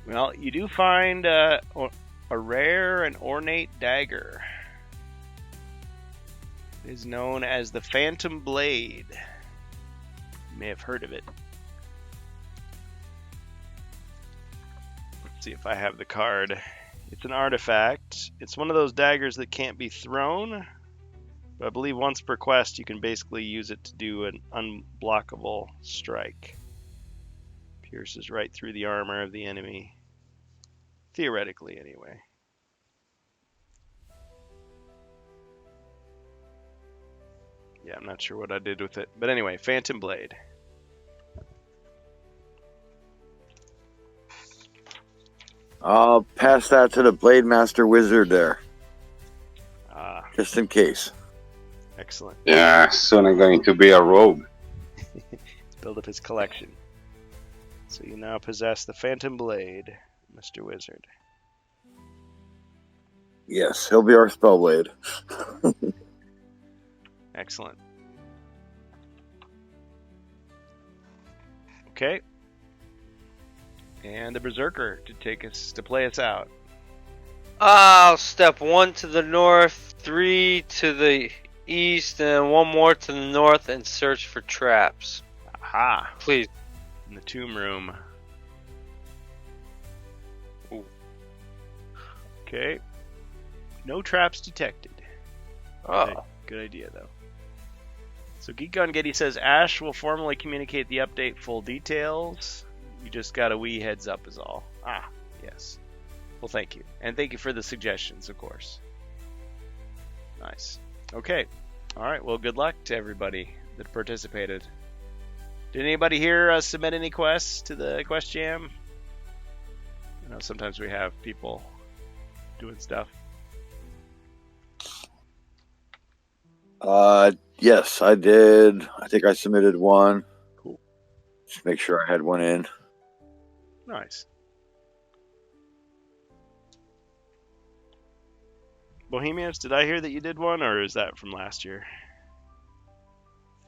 Well, you do find a rare and ornate dagger. It is known as the Phantom Blade. You may have heard of it. Let's see if I have the card. It's an artifact. It's one of those daggers that can't be thrown, but I believe once per quest you can basically use it to do an unblockable strike. Pierces right through the armor of the enemy. Theoretically, anyway. Yeah, I'm not sure what I did with it. But anyway, Phantom Blade. I'll pass that to the Blade Master Wizard there, just in case. Excellent. Yeah, soon I'm going to be a rogue. Build up his collection. So you now possess the Phantom Blade, Mr. Wizard. Yes, he'll be our Spellblade. Excellent. Okay. And the Berserker to play us out. I'll step 1 to the north, 3 to the east, and 1 more to the north and search for traps. Aha. Please. In the tomb room. Ooh. Okay. No traps detected. Oh. Good idea, though. So Geek on Getty says Ash will formally communicate the update full details. You just got a wee heads up is all. Ah, yes. Well, thank you. And thank you for the suggestions, of course. Nice. Okay. All right. Well, good luck to everybody that participated. Did anybody here submit any quests to the Quest Jam? I know sometimes we have people doing stuff. Yes, I did. I think I submitted one. Cool. Just make sure I had one in. Nice. Bohemians, did I hear that you did one, or is that from last year?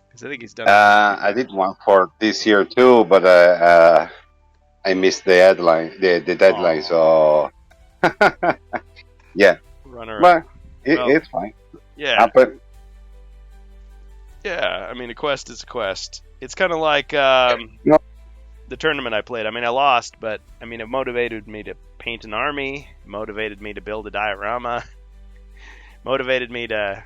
Because I think he's done. I did one for this year too, but I missed the deadline. The deadline, so yeah. Runner But up. Well, it's fine. Yeah, Happen. yeah. I mean, a quest is a quest. It's kind of like No. the tournament I played. I mean, I lost, but I mean, it motivated me to paint an army. It motivated me to build a diorama. Motivated me to,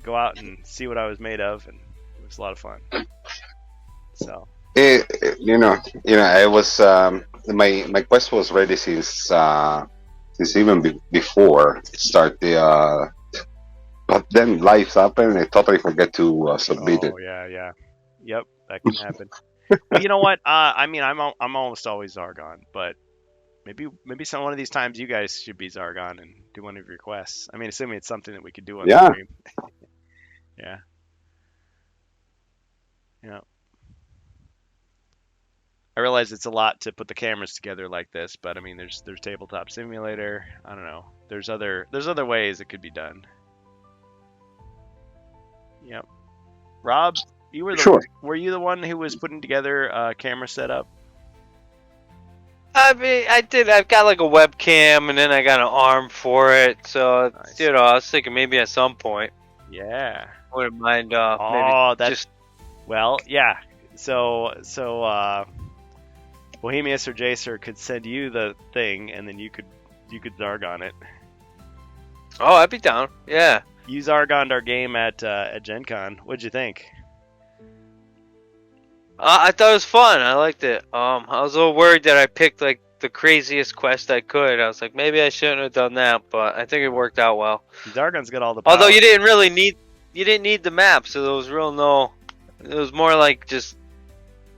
go out and see what I was made of, and it was a lot of fun. So It was my quest was ready since even before start the. But then life happened, and I totally forget to submit it. oh yeah, yep, that can happen. Well, you know what? I mean, I'm almost always Zargon, but maybe one of these times you guys should be Zargon and do one of your quests. I mean, assuming it's something that we could do on Yeah. stream. Yeah. Yeah. I realize it's a lot to put the cameras together like this, but I mean, there's Tabletop Simulator. I don't know. There's other ways it could be done. Yep. Rob, you were were you the one who was putting together a camera setup? I mean, I did. I've got like a webcam, and then I got an arm for it. So Nice. I was thinking maybe at some point, Yeah. I wouldn't mind. Oh, maybe that's just well, yeah. So Bohemius or Jacer could send you the thing, and then you could Zargon it. oh, I'd be down. Yeah. You Zargoned our game at Gen Con. What'd you think? I thought it was fun. I liked it. I was a little worried that I picked like the craziest quest I could. I was like, maybe I shouldn't have done that, but I think it worked out well. Zargon's got all the power. Although you didn't need the map, so there was it was more like just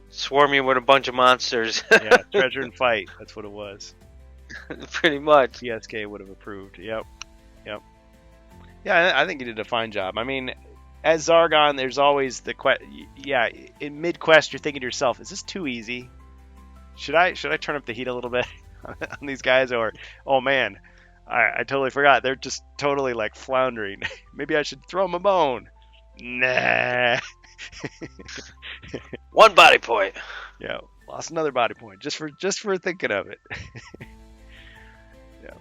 swarming with a bunch of monsters. Yeah, treasure and fight. That's what it was. Pretty much. PSK would have approved. Yep. Yeah, I think you did a fine job. I mean, as Zargon, there's always the yeah, in mid quest, you're thinking to yourself, "Is this too easy? Should I turn up the heat a little bit on these guys?" Or, "Oh man, I totally forgot. They're just totally like floundering. Maybe I should throw them a bone." Nah. One body point. Yeah, lost another body point just for thinking of it. Yeah,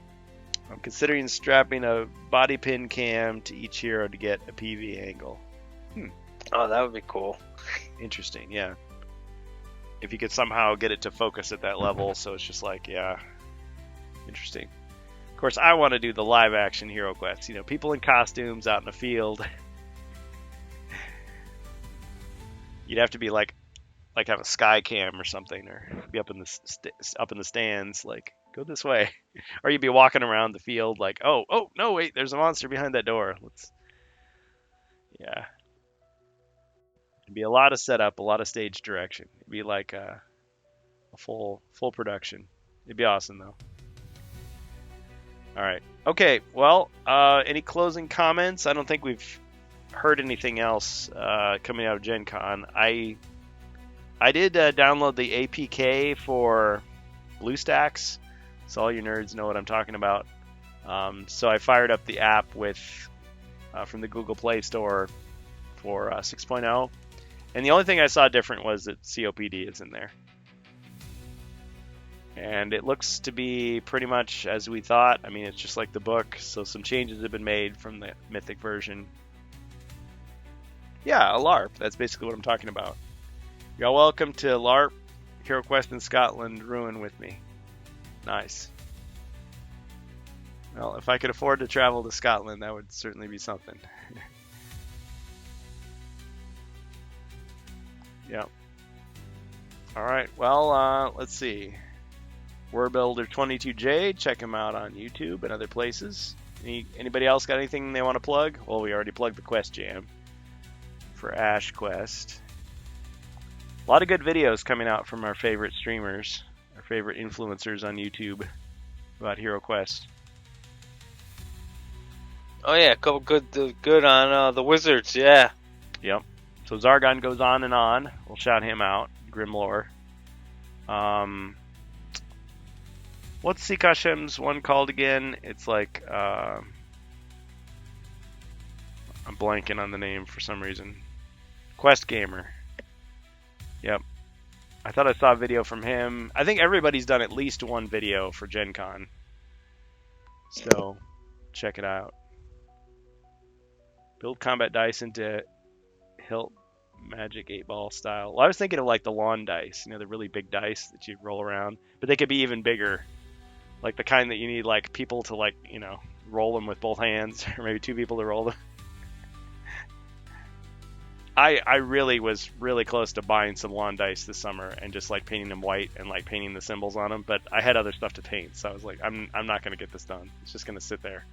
I'm considering strapping a body pin cam to each hero to get a PV angle. Oh, that would be cool. Interesting, yeah. If you could somehow get it to focus at that level, so it's just like, yeah, interesting. Of course, I want to do the live action hero quests. People in costumes out in the field. You'd have to be like have a sky cam or something, or be up in the stands, like go this way, or you'd be walking around the field like, oh no, wait, there's a monster behind that door. Yeah, it'd be a lot of setup, a lot of stage direction. It'd be like a full production. It'd be awesome though. All right, okay. Well, any closing comments? I don't think we've heard anything else coming out of Gen Con. I did download the APK for BlueStacks, so all you nerds know what I'm talking about. So I fired up the app from the Google Play Store for 6.0, and the only thing I saw different was that COPD is in there. And it looks to be pretty much as we thought. I mean, it's just like the book, so some changes have been made from the Mythic version. Yeah, a LARP. That's basically what I'm talking about. You're welcome to LARP, Hero Quest in Scotland, Ruin with me. Nice. Well, if I could afford to travel to Scotland, that would certainly be something. Yep. Alright, well, let's see. WarBuilder22J, check him out on YouTube and other places. Anybody else got anything they want to plug? Well, we already plugged the Quest Jam for Ash Quest. A lot of good videos coming out from our favorite streamers, our favorite influencers on YouTube about Hero Quest. Oh yeah, a couple good on the Wizards. Yeah. Yep. So Zargon goes on and on. We'll shout him out. Grimlore. What's Sikashem's one called again? It's like I'm blanking on the name for some reason. Quest Gamer. Yep. I thought I saw a video from him. I think everybody's done at least one video for Gen Con. So, check it out. Build combat dice into hilt magic 8-ball style. Well, I was thinking of like the lawn dice, you know, the really big dice that you roll around. But they could be even bigger. Like the kind that you need like people to like, you know, roll them with both hands. Or maybe 2 people to roll them. I really was really close to buying some lawn dice this summer and just like painting them white and like painting the symbols on them, but I had other stuff to paint, so I was like, I'm not gonna get this done. It's just gonna sit there.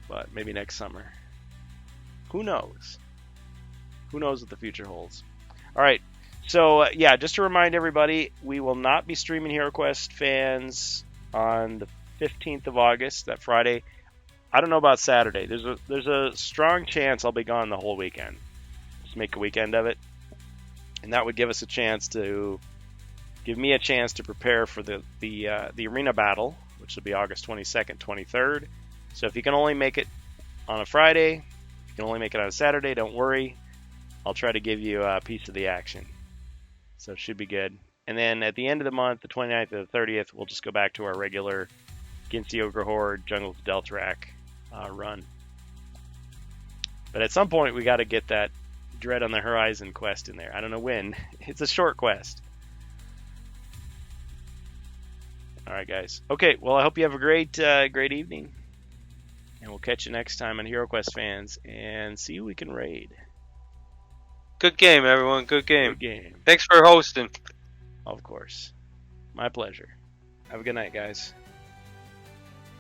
But maybe next summer. Who knows? Who knows what the future holds? All right. So yeah, just to remind everybody, we will not be streaming HeroQuest fans on the 15th of August, that Friday. I don't know about Saturday. There's a strong chance I'll be gone the whole weekend. Just make a weekend of it, and that would give us a chance to give me a chance to prepare for the arena battle, which will be August 22nd, 23rd. So if you can only make it on a Friday, if you can only make it on a Saturday, don't worry. I'll try to give you a piece of the action. So it should be good. And then at the end of the month, the 29th or the 30th, we'll just go back to our regular Ginsi Ogre Horde, Jungle of Deltarak run. But at some point, we got to get that Dread on the Horizon quest in there. I don't know when. It's a short quest. All right, guys. Okay, well, I hope you have a great evening. And we'll catch you next time on HeroQuest fans and see who we can raid. Good game, everyone. Good game. Good game. Thanks for hosting. Of course. My pleasure. Have a good night, guys.